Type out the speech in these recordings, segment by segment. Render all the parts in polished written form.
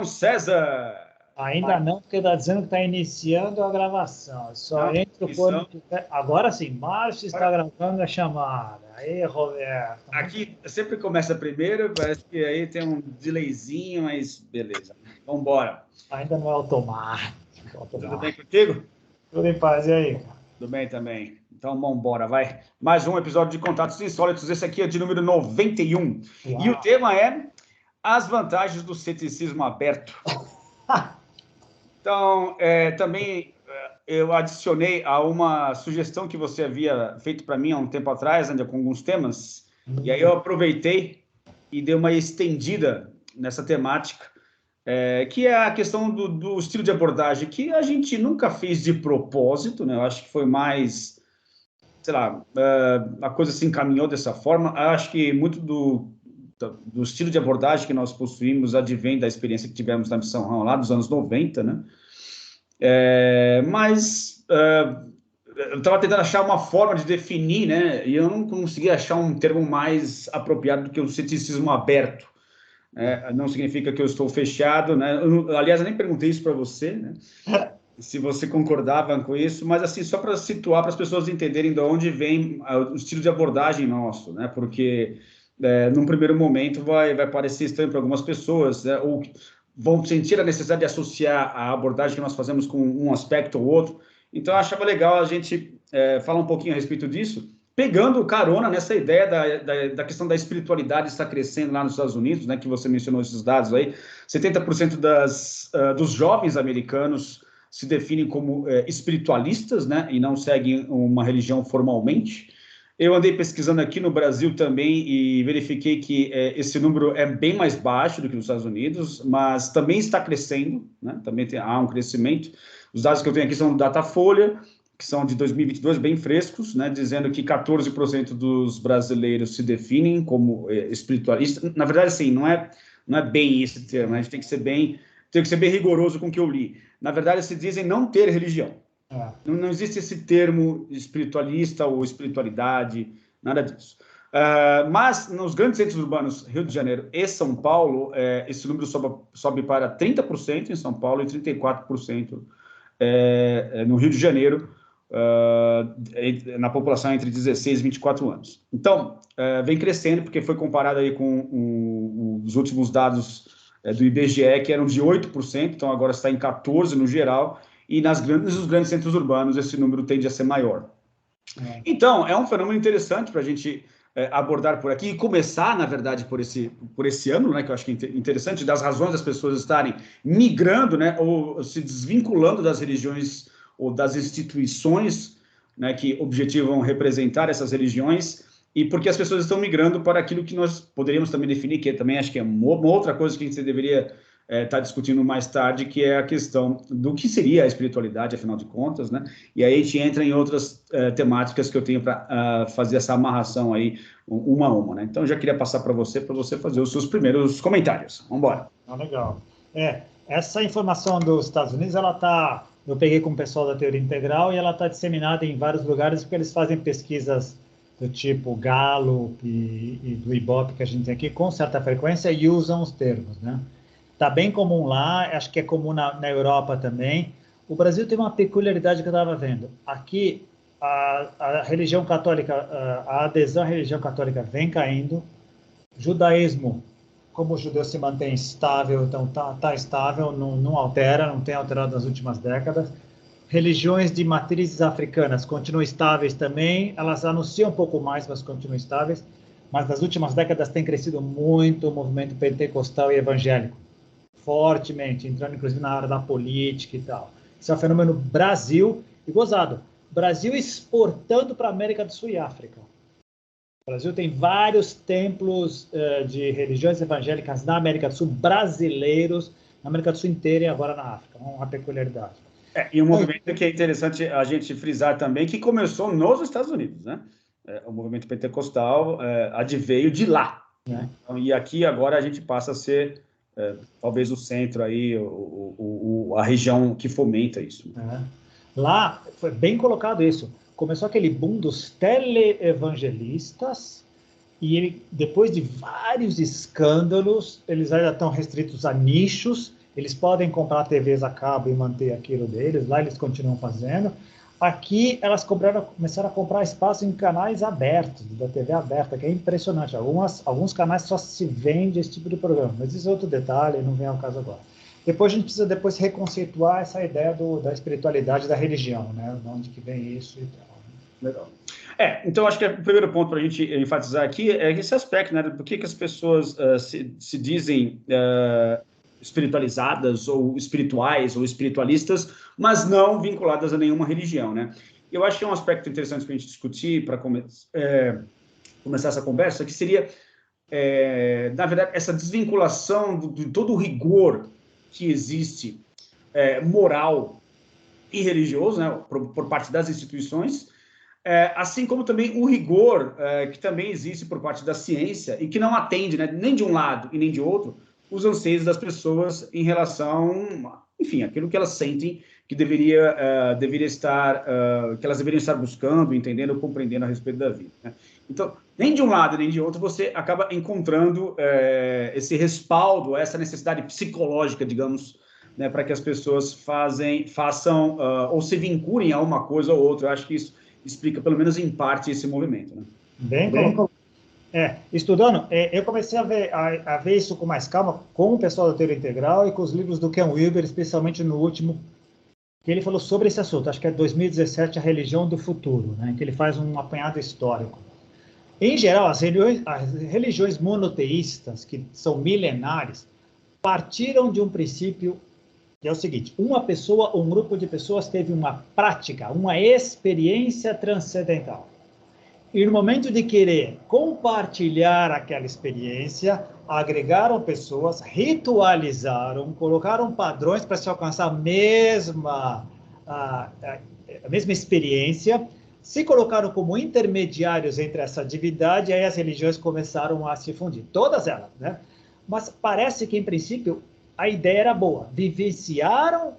César. Ainda não, porque está dizendo que está iniciando a gravação. Só entra quando tiver. Agora sim, Márcio está gravando a chamada. Aí, Roberto. Aqui sempre começa primeiro, parece que aí tem um delayzinho, mas beleza. Vamos embora. Ainda não é automático. Tudo bem contigo? Tudo em paz, e aí? Tudo bem também. Então, vamos embora, vai. Mais um episódio de Contatos Insólitos. Esse aqui é de número 91. Uau. E o tema é as vantagens do ceticismo aberto. Então, também eu adicionei a uma sugestão que você havia feito para mim há um tempo atrás, ainda com alguns temas, e aí eu aproveitei e dei uma estendida nessa temática, que é a questão do estilo de abordagem, que a gente nunca fez de propósito, né? Eu acho que foi mais, sei lá, a coisa se encaminhou dessa forma. Eu acho que muito do estilo de abordagem que nós possuímos advém da experiência que tivemos na Missão RAM lá dos anos 90, né? Mas eu estava tentando achar uma forma de definir, né? E eu não consegui achar um termo mais apropriado do que o ceticismo aberto. Não significa que eu estou fechado, né? Aliás, eu nem perguntei isso para você, né? Se você concordava com isso, mas assim, só para situar, para as pessoas entenderem de onde vem o estilo de abordagem nosso, né? Porque num primeiro momento vai parecer estranho para algumas pessoas, né? Ou vão sentir a necessidade de associar a abordagem que nós fazemos com um aspecto ou outro. Então, eu achava legal a gente falar um pouquinho a respeito disso, pegando carona nessa ideia da questão da espiritualidade está crescendo lá nos Estados Unidos, né? Que você mencionou esses dados aí. 70% dos jovens americanos se definem como espiritualistas, né? E não seguem uma religião formalmente. Eu andei pesquisando aqui no Brasil também e verifiquei que esse número é bem mais baixo do que nos Estados Unidos, mas também está crescendo, né? Também há um crescimento. Os dados que eu tenho aqui são do Datafolha, que são de 2022, bem frescos, né? Dizendo que 14% dos brasileiros se definem como espiritualistas. Na verdade, assim, não é bem esse termo, né? A gente tem que ser bem rigoroso com o que eu li. Na verdade, se dizem não ter religião. Não existe esse termo espiritualista ou espiritualidade, nada disso. Mas nos grandes centros urbanos, Rio de Janeiro e São Paulo, esse número sobe para 30% em São Paulo e 34% no Rio de Janeiro, na população entre 16 e 24 anos. Então, vem crescendo, porque foi comparado aí com os últimos dados do IBGE, que eram de 8%, então agora está em 14% no geral, e nos grandes centros urbanos esse número tende a ser maior. Então, é um fenômeno interessante para a gente abordar por aqui e começar, na verdade, por esse ano, né, que eu acho que é interessante, das razões das pessoas estarem migrando, né, ou se desvinculando das religiões ou das instituições, né, que objetivam representar essas religiões, e porque as pessoas estão migrando para aquilo que nós poderíamos também definir, que também acho que é uma outra coisa que a gente deveria estar discutindo mais tarde, que é a questão do que seria a espiritualidade, afinal de contas, né? E aí a gente entra em outras temáticas que eu tenho para fazer essa amarração aí, uma a uma, né? Então, eu já queria passar para você fazer os seus primeiros comentários. Vamos embora. Legal. Essa informação dos Estados Unidos, eu peguei com o pessoal da Teoria Integral e ela está disseminada em vários lugares, porque eles fazem pesquisas do tipo Gallup e do Ibope que a gente tem aqui, com certa frequência, e usam os termos, né? Está bem comum lá, acho que é comum na Europa também. O Brasil tem uma peculiaridade que eu estava vendo. Aqui, a religião católica, a adesão à religião católica vem caindo. Judaísmo, como o judeu se mantém estável, então está estável, não altera, não tem alterado nas últimas décadas. Religiões de matrizes africanas continuam estáveis também, elas anunciam um pouco mais, mas continuam estáveis. Mas nas últimas décadas tem crescido muito o movimento pentecostal e evangélico, fortemente, entrando inclusive na área da política e tal. Isso é um fenômeno Brasil, e gozado, Brasil exportando para a América do Sul e África. O Brasil tem vários templos de religiões evangélicas na América do Sul, brasileiros, na América do Sul inteira e agora na África, uma peculiaridade. E um movimento que é interessante a gente frisar também, que começou nos Estados Unidos, né? O movimento pentecostal adveio de lá. Né? Então, e aqui agora a gente passa a ser talvez o centro aí, a região que fomenta isso. Lá foi bem colocado isso. Começou aquele boom dos teleevangelistas e depois de vários escândalos, eles ainda estão restritos a nichos, Eles podem comprar TVs a cabo e manter aquilo deles, lá eles continuam fazendo. Aqui, elas começaram a comprar espaço em canais abertos, da TV aberta, que é impressionante. Alguns canais só se vende esse tipo de programa, mas isso é outro detalhe, não vem ao caso agora. Depois a gente precisa reconceituar essa ideia da espiritualidade da religião, né? De onde que vem isso e tal. Legal. Então acho que o primeiro ponto para a gente enfatizar aqui é esse aspecto, né? Por que as pessoas se dizem espiritualizadas ou espirituais ou espiritualistas, mas não vinculadas a nenhuma religião, né? Eu acho que é um aspecto interessante para a gente discutir, para começar essa conversa, que seria, na verdade, essa desvinculação de todo o rigor que existe moral e religioso, né, por parte das instituições, assim como também o rigor que também existe por parte da ciência e que não atende, né, nem de um lado e nem de outro, os anseios das pessoas em relação, enfim, aquilo que elas sentem que deveria estar, que elas deveriam estar buscando, entendendo, compreendendo a respeito da vida, né? Então, nem de um lado nem de outro você acaba encontrando esse respaldo, essa necessidade psicológica, digamos, né, para que as pessoas façam ou se vinculem a uma coisa ou outra. Eu acho que isso explica, pelo menos em parte, esse movimento, né? Bem colocado. Estudando, eu comecei a ver isso com mais calma com o pessoal da teoria integral e com os livros do Ken Wilber, especialmente no último, que ele falou sobre esse assunto, acho que é 2017, A Religião do Futuro, né, que ele faz um apanhado histórico. Em geral, as religiões monoteístas, que são milenares, partiram de um princípio que é o seguinte: uma pessoa ou um grupo de pessoas teve uma prática, uma experiência transcendental. E no momento de querer compartilhar aquela experiência, agregaram pessoas, ritualizaram, colocaram padrões para se alcançar a mesma experiência, se colocaram como intermediários entre essa atividade, e aí as religiões começaram a se fundir, todas elas, né? Mas parece que, em princípio, a ideia era boa.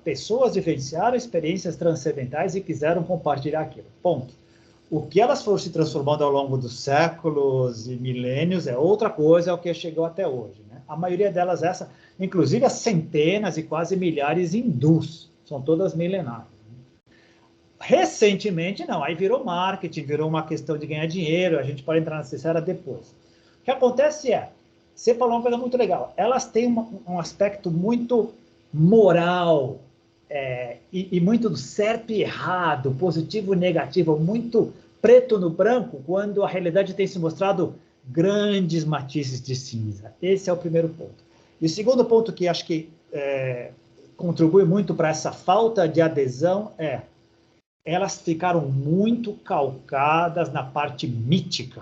Pessoas vivenciaram experiências transcendentais e quiseram compartilhar aquilo. Ponto. O que elas foram se transformando ao longo dos séculos e milênios é outra coisa, é o que chegou até hoje, né? A maioria delas inclusive as centenas e quase milhares hindus, são todas milenares. Recentemente, não, aí virou marketing, virou uma questão de ganhar dinheiro, a gente pode entrar nessa seara depois. O que acontece você falou uma coisa muito legal, elas têm um aspecto muito moral, e muito do certo e errado, positivo e negativo, muito preto no branco, quando a realidade tem se mostrado grandes matizes de cinza. Esse é o primeiro ponto. E o segundo ponto que acho que contribui muito para essa falta de adesão elas ficaram muito calcadas na parte mítica.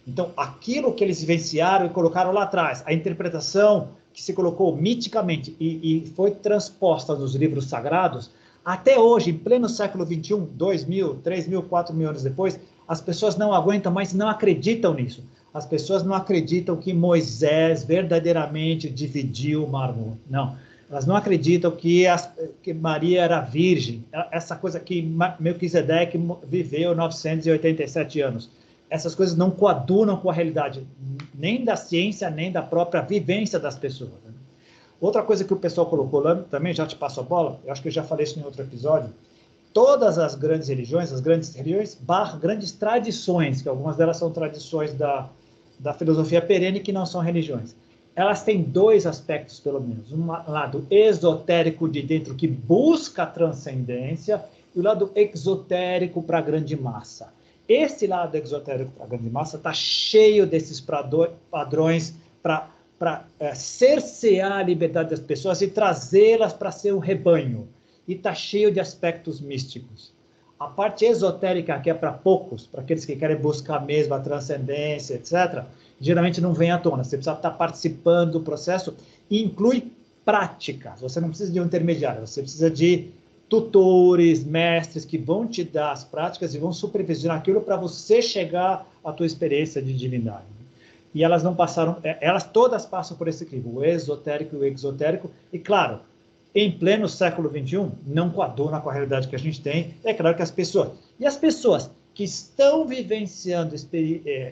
Então, aquilo que eles vivenciaram e colocaram lá atrás, a interpretação que se colocou miticamente e foi transposta nos livros sagrados, até hoje, em pleno século XXI, 2.000, 3.000, 4.000 anos depois, as pessoas não aguentam mais, não acreditam nisso. As pessoas não acreditam que Moisés verdadeiramente dividiu o Mar Morto. Não. Elas não acreditam que Maria era virgem. Essa coisa que Melquisedeque viveu 987 anos. Essas coisas não coadunam com a realidade, nem da ciência, nem da própria vivência das pessoas. Né? Outra coisa que o pessoal colocou lá, também já te passo a bola, eu acho que eu já falei isso em outro episódio, todas as grandes religiões, grandes tradições, que algumas delas são tradições da filosofia perene, que não são religiões, elas têm dois aspectos, pelo menos. Um lado esotérico de dentro, que busca a transcendência, e o lado exotérico para a grande massa. Esse lado exotérico para a grande massa está cheio desses padrões para cercear a liberdade das pessoas e trazê-las para ser um rebanho. E está cheio de aspectos místicos. A parte esotérica, que é para poucos, para aqueles que querem buscar mesmo a transcendência, etc., geralmente não vem à tona. Você precisa estar participando do processo e inclui práticas. Você não precisa de um intermediário, você precisa de tutores, mestres que vão te dar as práticas e vão supervisionar aquilo para você chegar à tua experiência de divindade. E elas não passaram, elas todas passam por esse crivo, o esotérico e o exotérico, e claro, em pleno século XXI, não coaduna com a realidade que a gente tem. É claro que as pessoas que estão vivenciando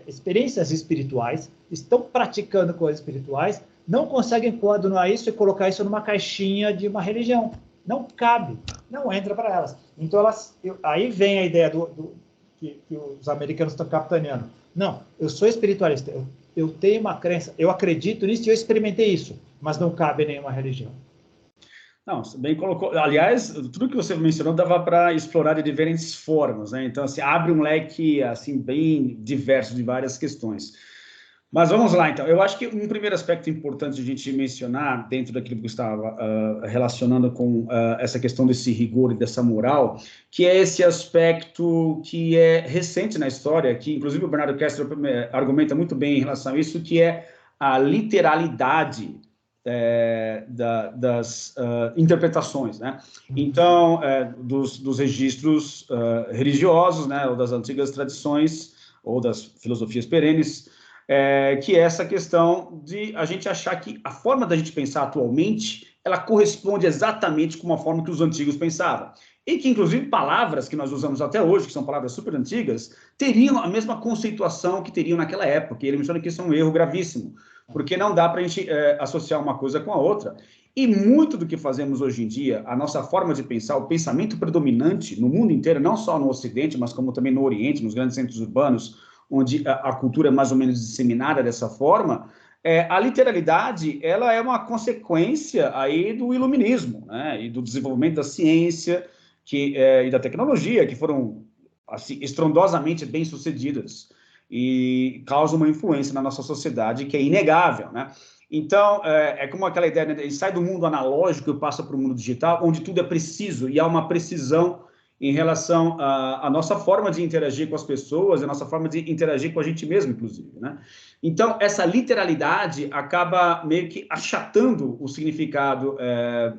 experiências espirituais, estão praticando coisas espirituais, não conseguem coadunar isso e colocar isso numa caixinha de uma religião. Não cabe, não entra para elas. Então, aí vem a ideia que os americanos estão capitaneando. Não, eu sou espiritualista, eu tenho uma crença, eu acredito nisso e eu experimentei isso, mas não cabe em nenhuma religião. Não, você bem colocou. Aliás, tudo que você mencionou dava para explorar de diferentes formas, né? Então, assim, abre um leque assim bem diverso de várias questões. Mas vamos lá, então. Eu acho que um primeiro aspecto importante de a gente mencionar, dentro daquilo que eu estava relacionando com essa questão desse rigor e dessa moral, que é esse aspecto que é recente na história, que inclusive o Bernardo Castro argumenta muito bem em relação a isso, que é a literalidade das interpretações, né? Então, dos registros religiosos, né, ou das antigas tradições, ou das filosofias perenes, que é essa questão de a gente achar que a forma da gente pensar atualmente, ela corresponde exatamente com a forma que os antigos pensavam. E que, inclusive, palavras que nós usamos até hoje, que são palavras super antigas, teriam a mesma conceituação que teriam naquela época. E ele menciona que isso é um erro gravíssimo, porque não dá para a gente associar uma coisa com a outra. E muito do que fazemos hoje em dia, a nossa forma de pensar, o pensamento predominante no mundo inteiro, não só no Ocidente, mas como também no Oriente, nos grandes centros urbanos, onde a cultura é mais ou menos disseminada dessa forma, a literalidade ela é uma consequência aí do iluminismo, né, e do desenvolvimento da ciência e da tecnologia, que foram assim, estrondosamente bem-sucedidas e causam uma influência na nossa sociedade que é inegável, né? Então, como aquela ideia, né, sai do mundo analógico e passa para o mundo digital, onde tudo é preciso e há uma precisão em relação à nossa forma de interagir com as pessoas, a nossa forma de interagir com a gente mesmo, inclusive, né? Então, essa literalidade acaba meio que achatando o significado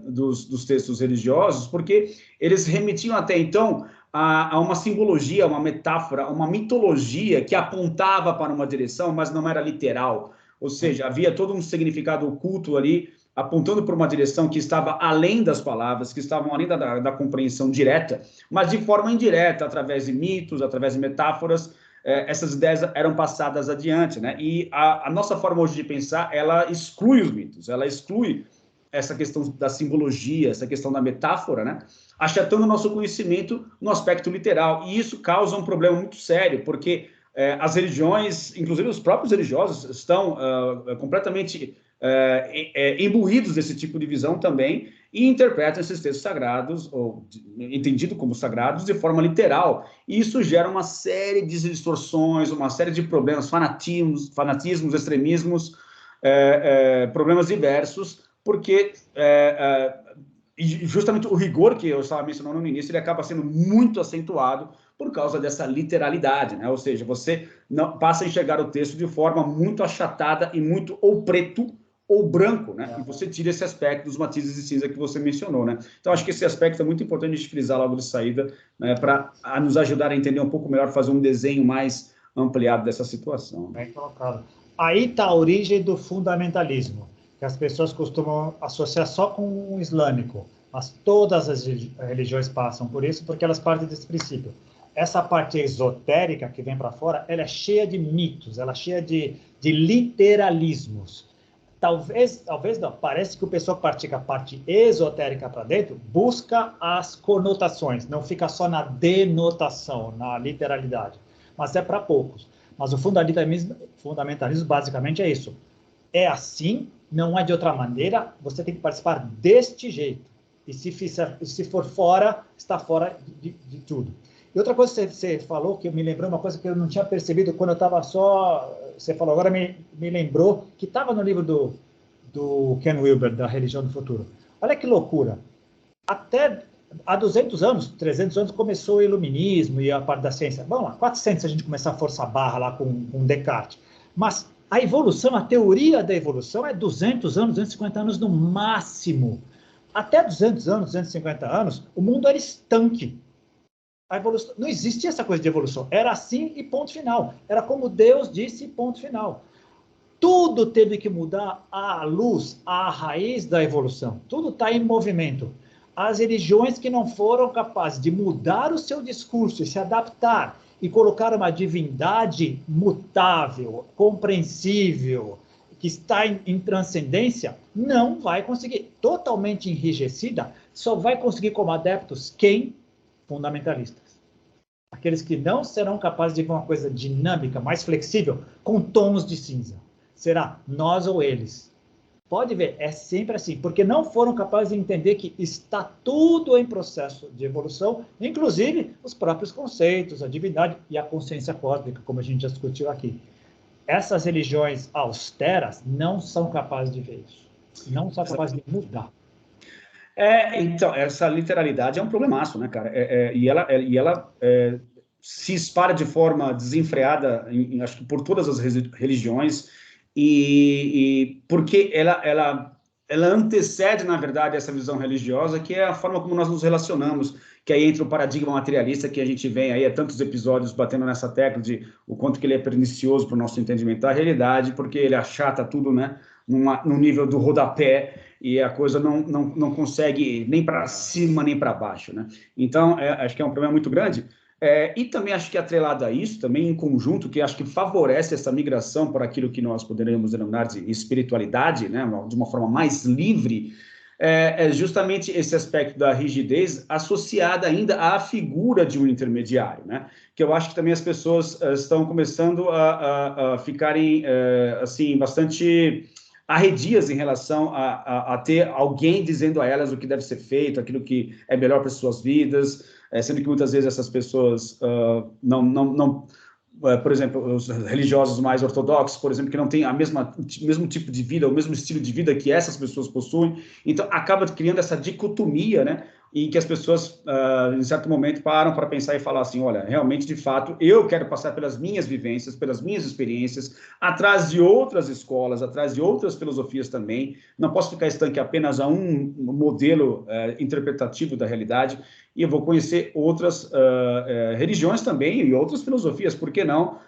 dos textos religiosos, porque eles remetiam até então a uma simbologia, uma metáfora, uma mitologia que apontava para uma direção, mas não era literal. Ou seja, havia todo um significado oculto ali, apontando para uma direção que estava além das palavras, que estavam além da compreensão direta, mas de forma indireta, através de mitos, através de metáforas, essas ideias eram passadas adiante, né? E a nossa forma hoje de pensar, ela exclui os mitos, ela exclui essa questão da simbologia, essa questão da metáfora, né? Achatando o nosso conhecimento no aspecto literal. E isso causa um problema muito sério, porque as religiões, inclusive os próprios religiosos, estão completamente imbuídos desse tipo de visão também e interpretam esses textos sagrados, ou entendido como sagrados, de forma literal. E isso gera uma série de distorções, uma série de problemas, fanatismos, extremismos, problemas diversos, porque justamente o rigor que eu estava mencionando no início, ele acaba sendo muito acentuado por causa dessa literalidade, né? Ou seja, você não passa a enxergar o texto de forma muito achatada e muito ou preto ou branco, né? E você tira esse aspecto dos matizes de cinza que você mencionou, né? Então, acho que esse aspecto é muito importante a gente frisar logo de saída, né, para nos ajudar a entender um pouco melhor, fazer um desenho mais ampliado dessa situação. Bem colocado. Aí está a origem do fundamentalismo, que as pessoas costumam associar só com o islâmico, mas todas as religiões passam por isso, porque elas partem desse princípio. Essa parte esotérica que vem para fora, ela é cheia de mitos, ela é cheia de literalismos. Talvez não, parece que o pessoal que pratica a parte esotérica para dentro busca as conotações, não fica só na denotação, na literalidade, mas é para poucos. Mas o fundamentalismo basicamente é isso. É assim, não é de outra maneira, você tem que participar deste jeito. E se for fora, está fora de tudo. E outra coisa que você falou, que me lembrou uma coisa que eu não tinha percebido quando eu estava só... Você falou agora, me lembrou, que estava no livro do Ken Wilber, da Religião do Futuro. Olha que loucura. Até há 200 anos, 300 anos, começou o iluminismo e a parte da ciência. Vamos lá, 400 se a gente começar a forçar a barra lá com Descartes. Mas a evolução, a teoria da evolução é 200 anos, 250 anos no máximo. Até 200 anos, 250 anos, o mundo era estanque. A evolução, não existia essa coisa de evolução. Era assim e ponto final. Era como Deus disse, ponto final. Tudo teve que mudar à luz, à raiz da evolução. Tudo está em movimento. As religiões que não foram capazes de mudar o seu discurso e se adaptar e colocar uma divindade mutável, compreensível, que está em transcendência, não vai conseguir. Totalmente enrijecida, só vai conseguir como adeptos quem? Fundamentalistas. Aqueles que não serão capazes de ver uma coisa dinâmica, mais flexível, com tons de cinza. Será nós ou eles. Pode ver, é sempre assim, porque não foram capazes de entender que está tudo em processo de evolução, inclusive os próprios conceitos, a divindade e a consciência cósmica, como a gente já discutiu aqui. Essas religiões austeras não são capazes de ver isso. Não são capazes de mudar. Então, essa literalidade é um problemaço, né, cara? E ela se espalha de forma desenfreada, acho que por todas as religiões, e porque ela antecede, na verdade, essa visão religiosa, que é a forma como nós nos relacionamos, que aí entra o paradigma materialista, que a gente vem aí há tantos episódios batendo nessa tecla de o quanto que ele é pernicioso para o nosso entendimento da realidade, porque ele achata tudo, né, no nível do rodapé, e a coisa não consegue nem para cima nem para baixo, né? Então, acho que é um problema muito grande. E também acho que atrelado a isso, também em conjunto, que acho que favorece essa migração por aquilo que nós poderíamos denominar de espiritualidade, né, de uma forma mais livre, justamente esse aspecto da rigidez associada ainda à figura de um intermediário, né? Que eu acho que também as pessoas estão começando a ficarem assim, bastante arredias em relação a ter alguém dizendo a elas o que deve ser feito, aquilo que é melhor para as suas vidas, sendo que muitas vezes essas pessoas por exemplo, os religiosos mais ortodoxos, por exemplo, que não têm o mesmo tipo de vida, o mesmo estilo de vida que essas pessoas possuem, então acaba criando essa dicotomia, né? Em que as pessoas, em certo momento, param para pensar e falar assim, olha, realmente, de fato, eu quero passar pelas minhas vivências, pelas minhas experiências, atrás de outras escolas, atrás de outras filosofias também, não posso ficar estanque apenas a um modelo interpretativo da realidade, e eu vou conhecer outras religiões também e outras filosofias, por que não?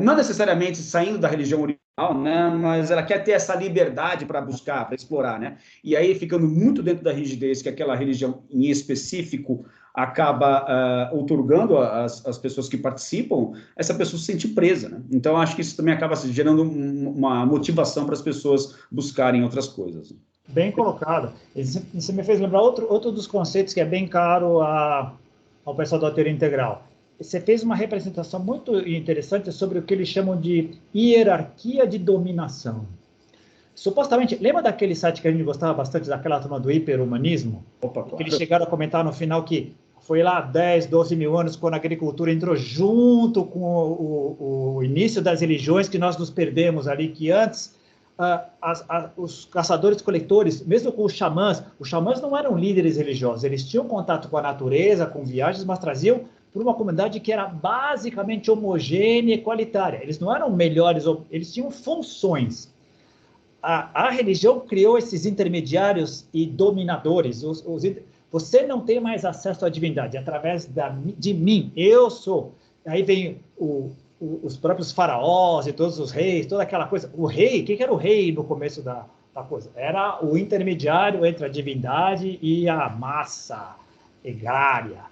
Não necessariamente saindo da religião original, né, mas ela quer ter essa liberdade para buscar, para explorar, né? E aí, ficando muito dentro da rigidez que aquela religião em específico acaba outorgando as pessoas que participam, essa pessoa se sente presa, né? Então, acho que isso também acaba gerando uma motivação para as pessoas buscarem outras coisas. Bem colocado. Você me fez lembrar outro dos conceitos que é bem caro ao pessoal da teoria integral. Você fez uma representação muito interessante sobre o que eles chamam de hierarquia de dominação. Supostamente, lembra daquele site que a gente gostava bastante, daquela turma do hiperhumanismo? Opa, claro. Que eles chegaram a comentar no final que foi lá 10, 12 mil anos quando a agricultura entrou junto com o início das religiões, que nós nos perdemos ali, que antes os caçadores-coletores, mesmo com os xamãs não eram líderes religiosos, eles tinham contato com a natureza, com viagens, mas traziam por uma comunidade que era basicamente homogênea e qualitária. Eles não eram melhores, eles tinham funções. A religião criou esses intermediários e dominadores. Você não tem mais acesso à divindade através de mim, eu sou. Aí vem os próprios faraós e todos os reis, toda aquela coisa. O rei, o que era o rei no começo da coisa? Era o intermediário entre a divindade e a massa egrária.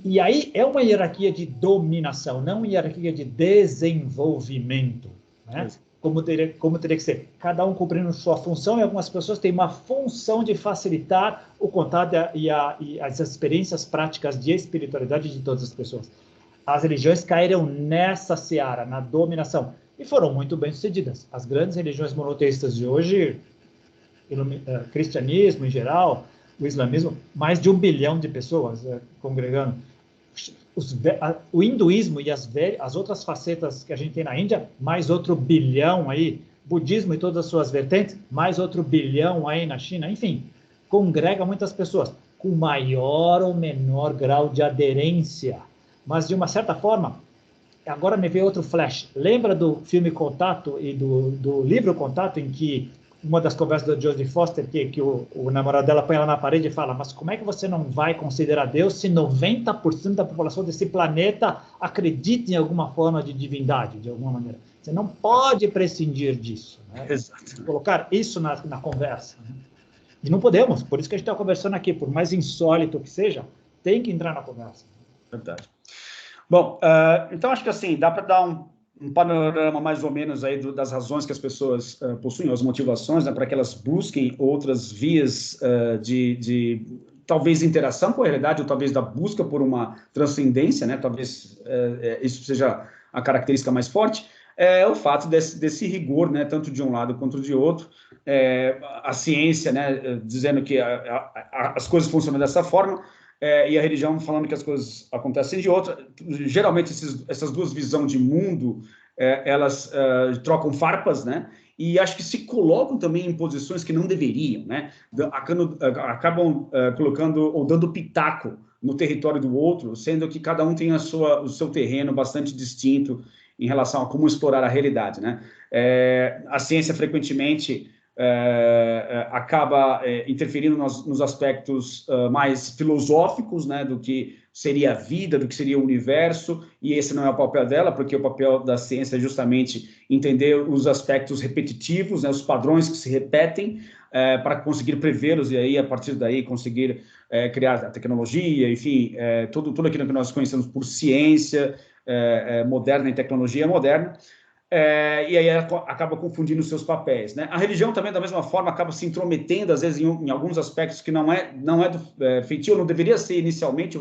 E aí é uma hierarquia de dominação, não uma hierarquia de desenvolvimento, né? Como teria que ser. Cada um cumprindo sua função, e algumas pessoas têm uma função de facilitar o contato e as experiências práticas de espiritualidade de todas as pessoas. As religiões caíram nessa seara, na dominação, e foram muito bem sucedidas. As grandes religiões monoteístas de hoje, cristianismo em geral, o islamismo, mais de 1 bilhão de pessoas congregando. O hinduísmo e as outras facetas que a gente tem na Índia, mais outro bilhão aí, budismo e todas as suas vertentes, mais outro bilhão aí na China, enfim, congrega muitas pessoas, com maior ou menor grau de aderência, mas de uma certa forma, agora me veio outro flash, lembra do filme Contato e do livro Contato, em que uma das conversas da Jodie Foster, que o namorado dela põe ela na parede e fala, mas como é que você não vai considerar Deus se 90% da população desse planeta acredita em alguma forma de divindade, de alguma maneira? Você não pode prescindir disso, né? Exato. Colocar isso na conversa, né? E não podemos, por isso que a gente está conversando aqui, por mais insólito que seja, tem que entrar na conversa. Verdade. Bom, então acho que assim, dá para dar um panorama mais ou menos aí das razões que as pessoas possuem, as motivações, né, para que elas busquem outras vias de talvez interação com a realidade, ou talvez da busca por uma transcendência, né, talvez isso seja a característica mais forte, é o fato desse rigor, né, tanto de um lado quanto de outro, a ciência, né, dizendo que as coisas funcionam dessa forma, e a religião falando que as coisas acontecem de outra. Geralmente, essas duas visões de mundo, elas trocam farpas, né? E acho que se colocam também em posições que não deveriam, né? Acabam colocando ou dando pitaco no território do outro, sendo que cada um tem o seu terreno bastante distinto em relação a como explorar a realidade, né? A ciência frequentemente acaba interferindo nos aspectos mais filosóficos, né, do que seria a vida, do que seria o universo, e esse não é o papel dela, porque o papel da ciência é justamente entender os aspectos repetitivos, né, os padrões que se repetem, para conseguir prevê-los e aí, a partir daí, conseguir criar a tecnologia, enfim, tudo aquilo que nós conhecemos por ciência moderna e tecnologia moderna. E aí acaba confundindo os seus papéis, né? A religião também, da mesma forma, acaba se intrometendo, às vezes, em alguns aspectos que não é feitio, não deveria ser inicialmente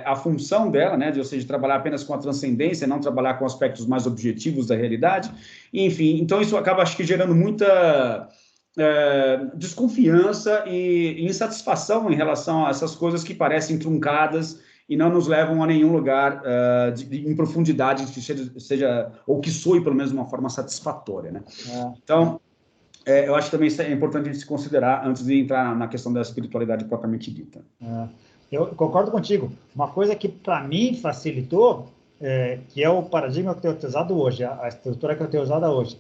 a função dela, né? Ou seja, trabalhar apenas com a transcendência, não trabalhar com aspectos mais objetivos da realidade. Enfim, então isso acaba, acho que, gerando muita desconfiança e insatisfação em relação a essas coisas que parecem truncadas e não nos levam a nenhum lugar em profundidade que seja, ou que soe pelo menos de uma forma satisfatória, né? Então, eu acho que também isso é importante a gente se considerar antes de entrar na questão da espiritualidade propriamente dita. Eu concordo contigo. Uma coisa que para mim facilitou, que é o paradigma que eu tenho usado hoje, a estrutura que eu tenho usado hoje,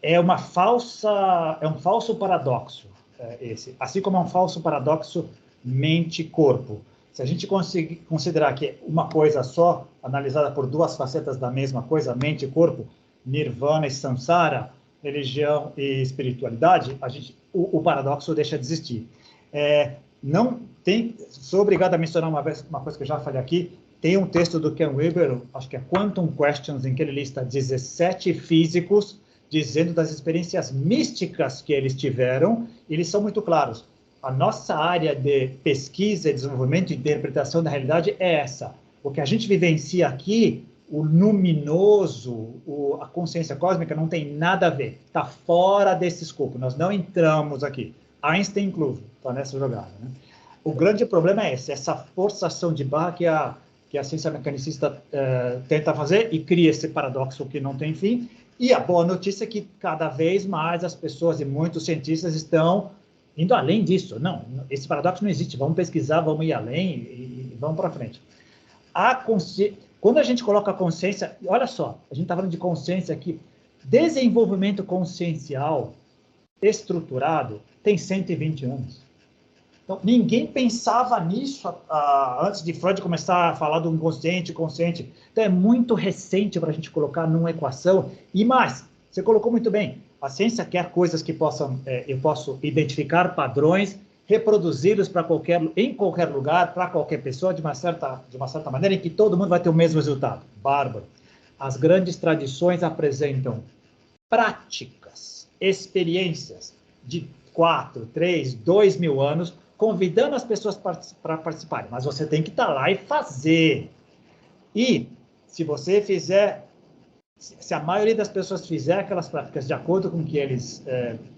é um falso paradoxo esse, assim como é um falso paradoxo mente-corpo. Se a gente conseguir considerar que uma coisa só, analisada por duas facetas da mesma coisa, mente e corpo, nirvana e samsara, religião e espiritualidade, o paradoxo deixa de existir. Sou obrigado a mencionar uma coisa que eu já falei aqui, tem um texto do Ken Wilber, acho que é Quantum Questions, em que ele lista 17 físicos dizendo das experiências místicas que eles tiveram, e eles são muito claros. A nossa área de pesquisa, desenvolvimento e interpretação da realidade é essa. O que a gente vivencia aqui, o luminoso, a consciência cósmica, não tem nada a ver. Está fora desse escopo. Nós não entramos aqui. Einstein incluso está nessa jogada, né? O grande problema é esse, essa forçação de barra que a ciência mecanicista tenta fazer e cria esse paradoxo que não tem fim. E a boa notícia é que cada vez mais as pessoas e muitos cientistas estão indo além disso. Não, esse paradoxo não existe. Vamos pesquisar, vamos ir além e vamos para frente. Quando a gente coloca a consciência, olha só, a gente está falando de consciência aqui, desenvolvimento consciencial estruturado tem 120 anos. Então, ninguém pensava nisso antes de Freud começar a falar do inconsciente, consciente. Então, é muito recente para a gente colocar numa equação. E mais, você colocou muito bem, a ciência quer coisas que eu posso identificar padrões, reproduzi-los em qualquer lugar, para qualquer pessoa, de uma certa maneira, em que todo mundo vai ter o mesmo resultado. Bárbaro. As grandes tradições apresentam práticas, experiências de 4, 3, 2 mil anos, convidando as pessoas para participarem. Mas você tem que estar lá e fazer. E se você fizer, se a maioria das pessoas fizer aquelas práticas de acordo com o que eles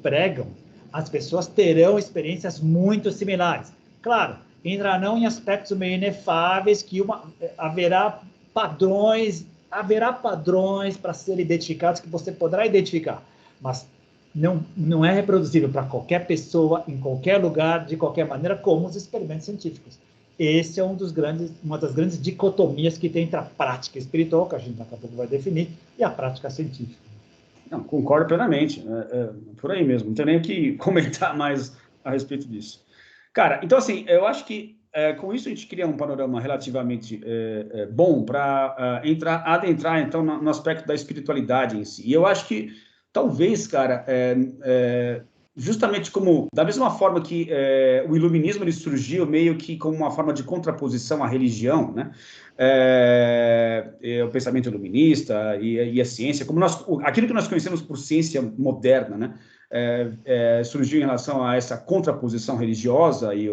pregam, as pessoas terão experiências muito similares. Claro, entrarão em aspectos meio inefáveis, que haverá padrões para serem identificados, que você poderá identificar, mas não é reproduzível para qualquer pessoa, em qualquer lugar, de qualquer maneira, como os experimentos científicos. Esse é uma das grandes dicotomias que tem entre a prática espiritual, que a gente daqui a pouco vai definir, e a prática científica. Não, concordo plenamente, por aí mesmo, não tenho nem o que comentar mais a respeito disso. Cara, então assim, eu acho que com isso a gente cria um panorama relativamente bom para adentrar então no aspecto da espiritualidade em si. E eu acho que talvez, cara, justamente como, da mesma forma que o iluminismo ele surgiu meio que como uma forma de contraposição à religião, né? O pensamento iluminista e a ciência, como aquilo que nós conhecemos por ciência moderna, né? Surgiu em relação a essa contraposição religiosa e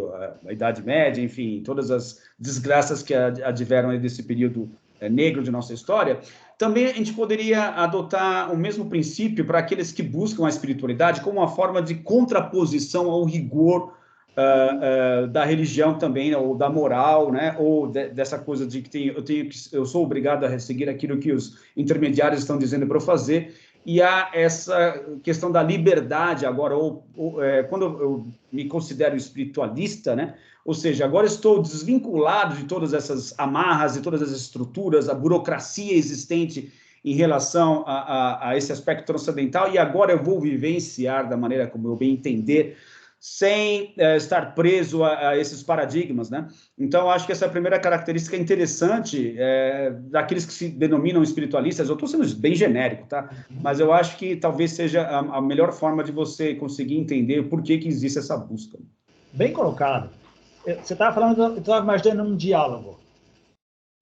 a Idade Média, enfim, todas as desgraças que adveram desse período negro de nossa história. Também a gente poderia adotar o mesmo princípio para aqueles que buscam a espiritualidade como uma forma de contraposição ao rigor da religião também, né, ou da moral, né, ou dessa coisa de que eu sou obrigado a seguir aquilo que os intermediários estão dizendo para eu fazer, e há essa questão da liberdade agora, quando eu me considero espiritualista, né, ou seja, agora estou desvinculado de todas essas amarras e todas as estruturas, a burocracia existente em relação a esse aspecto transcendental, e agora eu vou vivenciar da maneira como eu bem entender, sem estar preso a esses paradigmas, né? Então, acho que essa é a primeira característica interessante daqueles que se denominam espiritualistas. Eu estou sendo bem genérico, tá? Mas eu acho que talvez seja a melhor forma de você conseguir entender por que existe essa busca. Bem colocado. Você estava falando, eu estava imaginando um diálogo.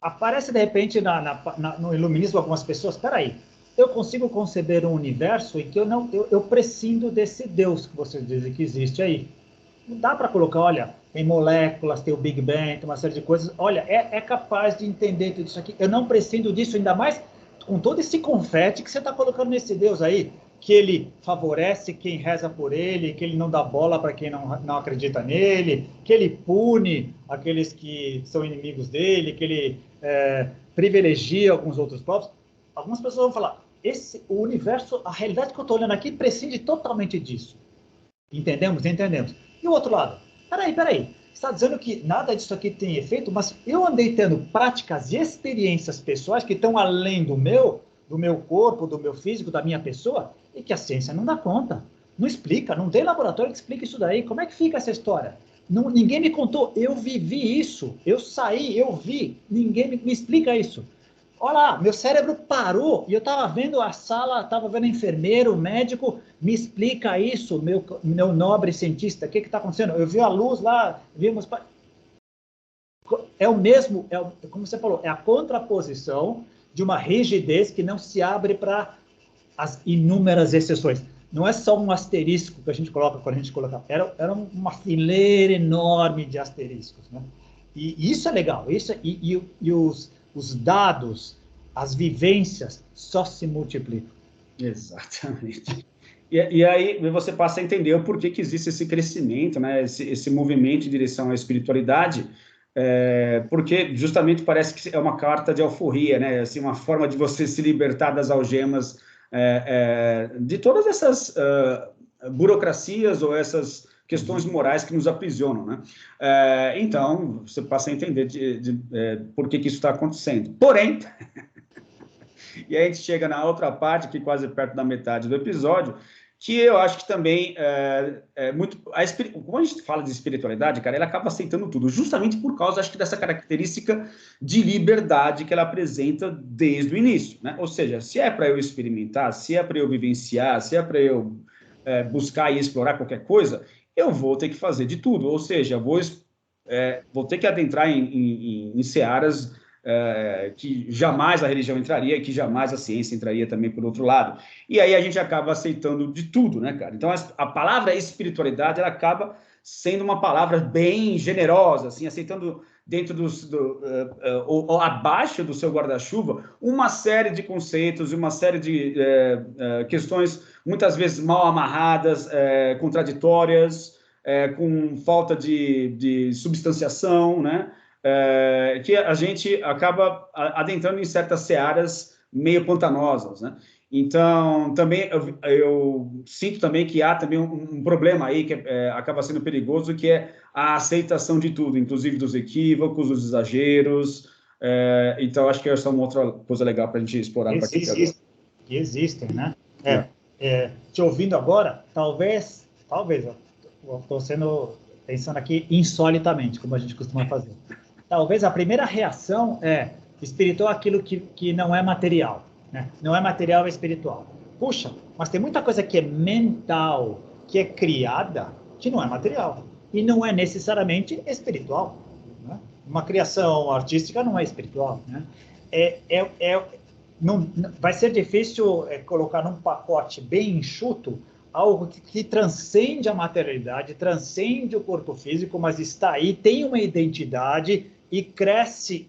Aparece, de repente, no iluminismo algumas pessoas, espera aí, eu consigo conceber um universo em que eu prescindo desse Deus que vocês dizem que existe aí. Não dá para colocar, olha, tem moléculas, tem o Big Bang, tem uma série de coisas. Olha, é capaz de entender tudo isso aqui. Eu não prescindo disso, ainda mais com todo esse confete que você está colocando nesse Deus aí, que ele favorece quem reza por ele, que ele não dá bola para quem não acredita nele, que ele pune aqueles que são inimigos dele, que ele privilegia alguns outros povos. Algumas pessoas vão falar, o universo, a realidade que eu estou olhando aqui prescinde totalmente disso. Entendemos? Entendemos. E o outro lado? Peraí. Você está dizendo que nada disso aqui tem efeito, mas eu andei tendo práticas e experiências pessoais que estão além do meu corpo, do meu físico, da minha pessoa, e que a ciência não dá conta. Não explica, não tem laboratório que explique isso daí. Como é que fica essa história? Ninguém me contou, eu vivi isso, eu saí, eu vi, ninguém me explica isso. Olha lá, meu cérebro parou e eu estava vendo a sala, estava vendo enfermeiro, médico, me explica isso, meu nobre cientista, o que está acontecendo? Eu vi a luz lá, vimos... É o mesmo, como você falou, é a contraposição de uma rigidez que não se abre para as inúmeras exceções. Não é só um asterisco que a gente coloca quando a gente coloca. Era uma fileira enorme de asteriscos, né? E isso é legal. Os dados, as vivências só se multiplicam. Exatamente. E aí você passa a entender o porquê que existe esse crescimento, né? Esse movimento em direção à espiritualidade, porque justamente parece que é uma carta de alforria, né? Assim, uma forma de você se libertar das algemas de todas essas burocracias ou essas questões morais que nos aprisionam, né? Então, você passa a entender por que isso está acontecendo. Porém, e aí a gente chega na outra parte, que quase perto da metade do episódio, que eu acho que também muito... Quando a gente fala de espiritualidade, cara, ela acaba aceitando tudo, justamente por causa, acho que, dessa característica de liberdade que ela apresenta desde o início, né? Ou seja, se é para eu experimentar, se é para eu vivenciar, se é para eu buscar e explorar qualquer coisa, eu vou ter que fazer de tudo, ou seja, vou ter que adentrar em searas que jamais a religião entraria, que jamais a ciência entraria também por outro lado. E aí a gente acaba aceitando de tudo, né, cara? Então a palavra espiritualidade, ela acaba sendo uma palavra bem generosa, assim, aceitando dentro ou abaixo do seu guarda-chuva uma série de conceitos, uma série de questões muitas vezes mal amarradas, contraditórias, com falta de substanciação, né? Que a gente acaba adentrando em certas searas meio pantanosas, né? Então, também eu sinto também que há também um problema aí que acaba sendo perigoso, que é a aceitação de tudo, inclusive dos equívocos, dos exageros. Então, acho que essa é uma outra coisa legal para a gente explorar. Existem, né? Te ouvindo agora, talvez, eu estou pensando aqui insolitamente, como a gente costuma fazer. Talvez a primeira reação espiritual aquilo que não é material, né? Não é material, é espiritual. Puxa, mas tem muita coisa que é mental, que é criada, que não é material. E não é necessariamente espiritual. Né? Uma criação artística não é espiritual. Né? Não, vai ser difícil colocar num pacote bem enxuto algo que transcende a materialidade, transcende o corpo físico, mas está aí, tem uma identidade e cresce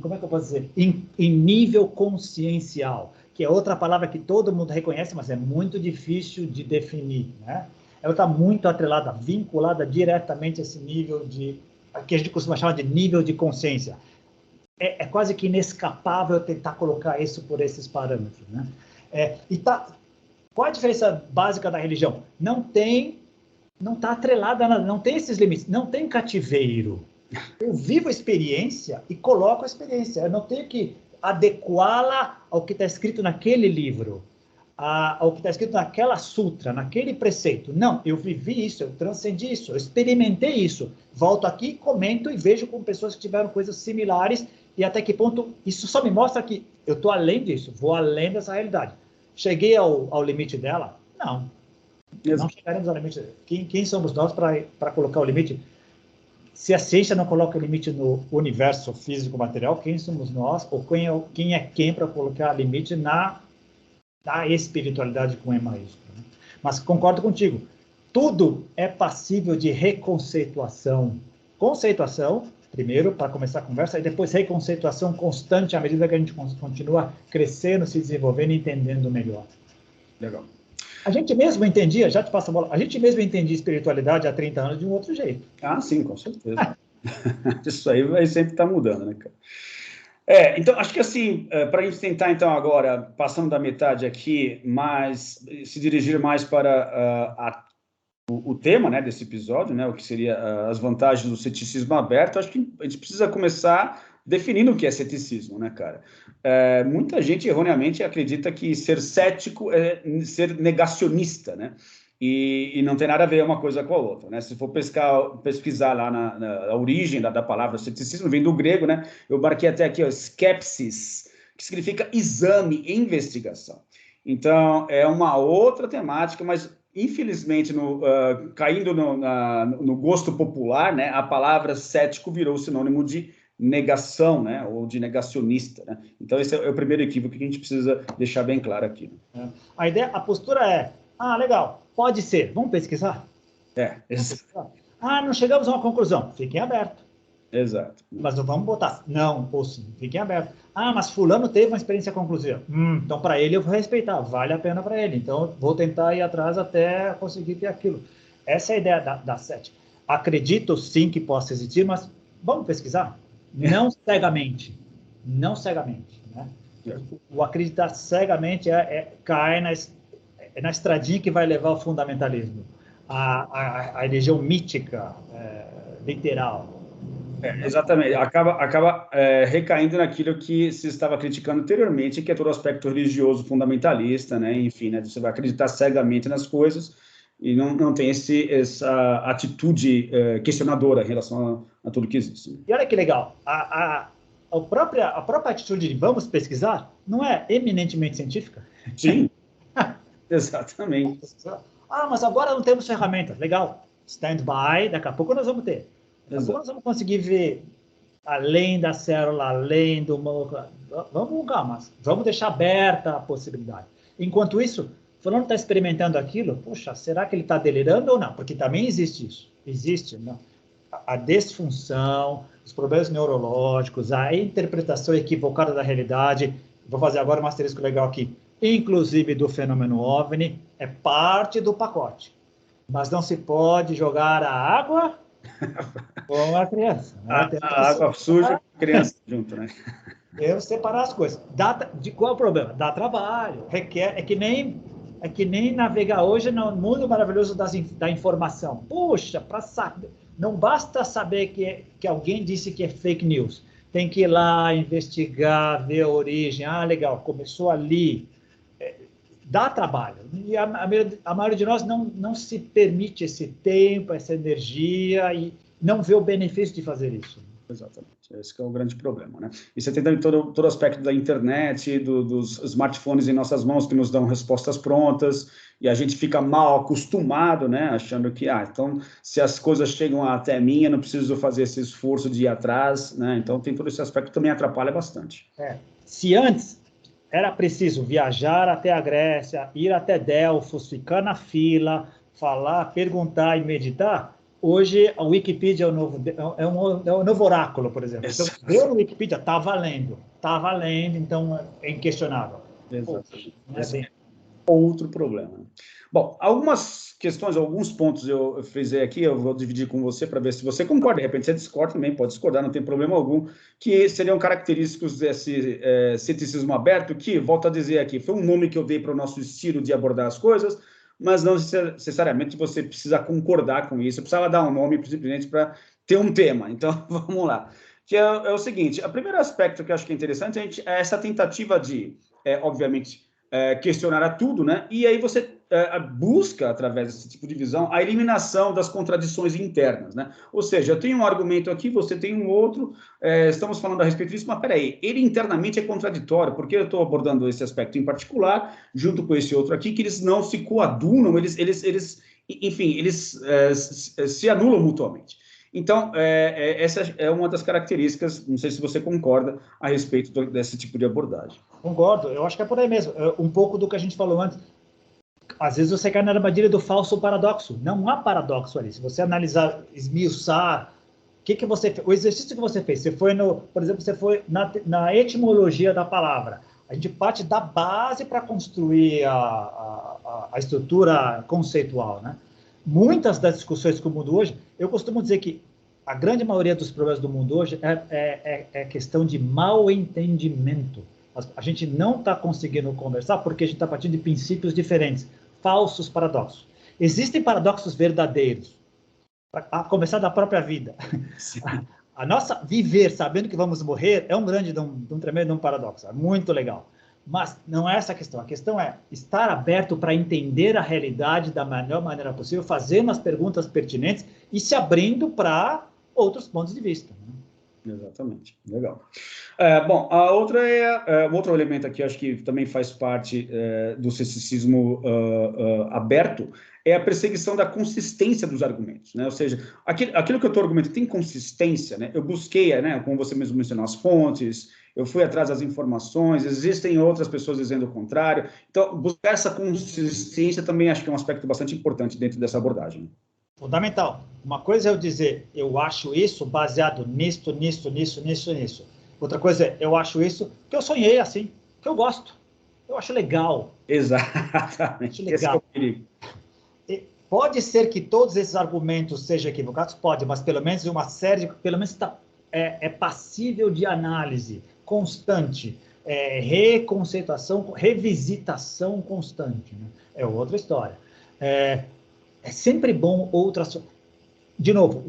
como é que eu posso dizer? Em nível consciencial, que é outra palavra que todo mundo reconhece, mas é muito difícil de definir, né? Ela está muito atrelada, vinculada diretamente a esse nível que a gente costuma chamar de nível de consciência. É quase que inescapável tentar colocar isso por esses parâmetros, né? Qual a diferença básica da religião? Não está atrelada, não tem esses limites, não tem cativeiro. Eu vivo a experiência e coloco a experiência. Eu não tenho que adequá-la ao que está escrito naquele livro, ao que está escrito naquela sutra, naquele preceito. Não, eu vivi isso, eu transcendi isso, eu experimentei isso. Volto aqui, comento e vejo com pessoas que tiveram coisas similares e até que ponto isso só me mostra que eu estou além disso, vou além dessa realidade. Cheguei ao limite dela? Não. Não chegaremos ao limite. Quem somos nós para colocar o limite? Se a ciência não coloca limite no universo físico-material, quem somos nós? Ou quem é quem para colocar limite na espiritualidade com E maiúsculo? Né? Mas concordo contigo. Tudo é passível de reconceituação. Conceituação, primeiro, para começar a conversa, e depois reconceituação constante à medida que a gente continua crescendo, se desenvolvendo e entendendo melhor. Legal. A gente mesmo entendia, já te passo a bola, a gente mesmo entendia espiritualidade há 30 anos de um outro jeito. Ah, sim, com certeza. Isso aí vai sempre estar mudando, né, cara? Então, acho que assim, para a gente tentar, então, agora, passando da metade aqui, mas se dirigir mais para o tema, né, desse episódio, né, o que seria as vantagens do ceticismo aberto, acho que a gente precisa começar definindo o que é ceticismo, né, cara? Muita gente erroneamente acredita que ser cético é ser negacionista, né? E não tem nada a ver uma coisa com a outra, né? Se for pesquisar lá na origem da palavra ceticismo, vem do grego, né? Eu marquei até aqui, ó, skepsis, que significa exame, investigação. Então, é uma outra temática, mas infelizmente, caindo no gosto popular, né, a palavra cético virou sinônimo de negação, né, ou de negacionista, né? Então, esse é o primeiro equívoco que a gente precisa deixar bem claro aqui. Né? A postura é, legal, pode ser, vamos pesquisar? Exato. Não chegamos a uma conclusão, fiquem abertos. Exato. Mas não vamos botar não ou sim, fiquem abertos. Mas fulano teve uma experiência conclusiva. Então, para ele, eu vou respeitar, vale a pena para ele. Então, vou tentar ir atrás até conseguir ter aquilo. Essa é a ideia da cética. Acredito, sim, que possa existir, mas vamos pesquisar? Não cegamente. Não cegamente. Né? O acreditar cegamente cai na estradinha que vai levar ao fundamentalismo. A religião mítica, literal. Exatamente, acaba recaindo naquilo que se estava criticando anteriormente, que é todo o aspecto religioso fundamentalista, né? Enfim, né? Você vai acreditar cegamente nas coisas e não tem essa atitude questionadora em relação a tudo que existe. E olha que legal, a própria atitude de vamos pesquisar não é eminentemente científica? Sim, exatamente. Mas agora não temos ferramentas, legal, stand by, daqui a pouco nós vamos ter. Nós vamos conseguir ver além da célula, além do... Vamos deixar aberta a possibilidade. Enquanto isso, fulano está experimentando aquilo, poxa, será que ele está delirando ou não? Porque também existe isso. Existe, não? A disfunção, os problemas neurológicos, a interpretação equivocada da realidade. Vou fazer agora um asterisco legal aqui. Inclusive do fenômeno OVNI, é parte do pacote. Mas não se pode jogar a água com a criança. Né? A água suja com a criança junto, né? Temos que separar as coisas. Qual é o problema? Dá trabalho. Requer, é que nem navegar hoje no mundo maravilhoso da informação. Puxa, para saber. Não basta saber que alguém disse que é fake news. Tem que ir lá, investigar, ver a origem. Legal, começou ali. Dá trabalho. E a maioria de nós não se permite esse tempo, essa energia e não vê o benefício de fazer isso. Exatamente. Esse é o grande problema, né? E você tem também todo o aspecto da internet, dos smartphones em nossas mãos que nos dão respostas prontas. e a gente fica mal acostumado, né, achando que, então, se as coisas chegam até mim, eu não preciso fazer esse esforço de ir atrás, né, então tem todo esse aspecto que também atrapalha bastante. Se antes era preciso viajar até a Grécia, ir até Delfos, ficar na fila, falar, perguntar e meditar, hoje a Wikipedia é o novo oráculo, por exemplo. Então, deu no Wikipedia, está valendo, então é inquestionável. Exatamente. Esse é outro problema. Bom, algumas questões, alguns pontos eu frisei aqui, eu vou dividir com você para ver se você concorda. De repente você discorda também, pode discordar, não tem problema algum, que seriam característicos desse ceticismo aberto, que, volto a dizer aqui, foi um nome que eu dei para o nosso estilo de abordar as coisas, mas não necessariamente você precisa concordar com isso, eu precisava dar um nome simplesmente para ter um tema. Então, vamos lá. Que é o seguinte, o primeiro aspecto que eu acho que é interessante é essa tentativa de, obviamente, questionar a tudo, né? E aí você busca, através desse tipo de visão, a eliminação das contradições internas, né? Ou seja, eu tenho um argumento aqui, você tem um outro, estamos falando a respeito disso, mas peraí, ele internamente é contraditório, porque eu estou abordando esse aspecto em particular, junto com esse outro aqui, que eles não se coadunam, enfim, eles se anulam mutuamente. Então, essa é uma das características, não sei se você concorda, a respeito desse tipo de abordagem. Concordo, eu acho que é por aí mesmo. Um pouco do que a gente falou antes. Às vezes você cai na armadilha do falso paradoxo. Não há paradoxo ali. Se você analisar, esmiuçar, o exercício que você fez, por exemplo, você foi na etimologia da palavra. A gente parte da base para construir a estrutura conceitual, né? Muitas das discussões que o mundo hoje, eu costumo dizer que a grande maioria dos problemas do mundo hoje é questão de mal entendimento. A gente não está conseguindo conversar porque a gente está partindo de princípios diferentes, falsos paradoxos. Existem paradoxos verdadeiros, a começar da própria vida. A nossa viver sabendo que vamos morrer é um tremendo paradoxo, é muito legal. Mas não é essa a questão. A questão é estar aberto para entender a realidade da melhor maneira possível, fazendo as perguntas pertinentes e se abrindo para outros pontos de vista. Exatamente, legal. Bom, outro elemento aqui, acho que também faz parte do ceticismo aberto, é a perseguição da consistência dos argumentos, né? Ou seja, aquilo que eu estou argumentando tem consistência, né? Eu busquei, né, como você mesmo mencionou, as fontes, eu fui atrás das informações, existem outras pessoas dizendo o contrário, então buscar essa consistência também acho que é um aspecto bastante importante dentro dessa abordagem. Fundamental. Uma coisa é eu dizer, eu acho isso baseado nisso. Outra coisa é, eu acho isso que eu sonhei assim, que eu gosto. Eu acho legal. Exatamente. Acho legal. Esse é o perigo. Pode ser que todos esses argumentos sejam equivocados? Pode, mas pelo menos uma série, pelo menos é passível de análise constante, reconceituação, revisitação constante. Né? É outra história. É sempre bom de novo,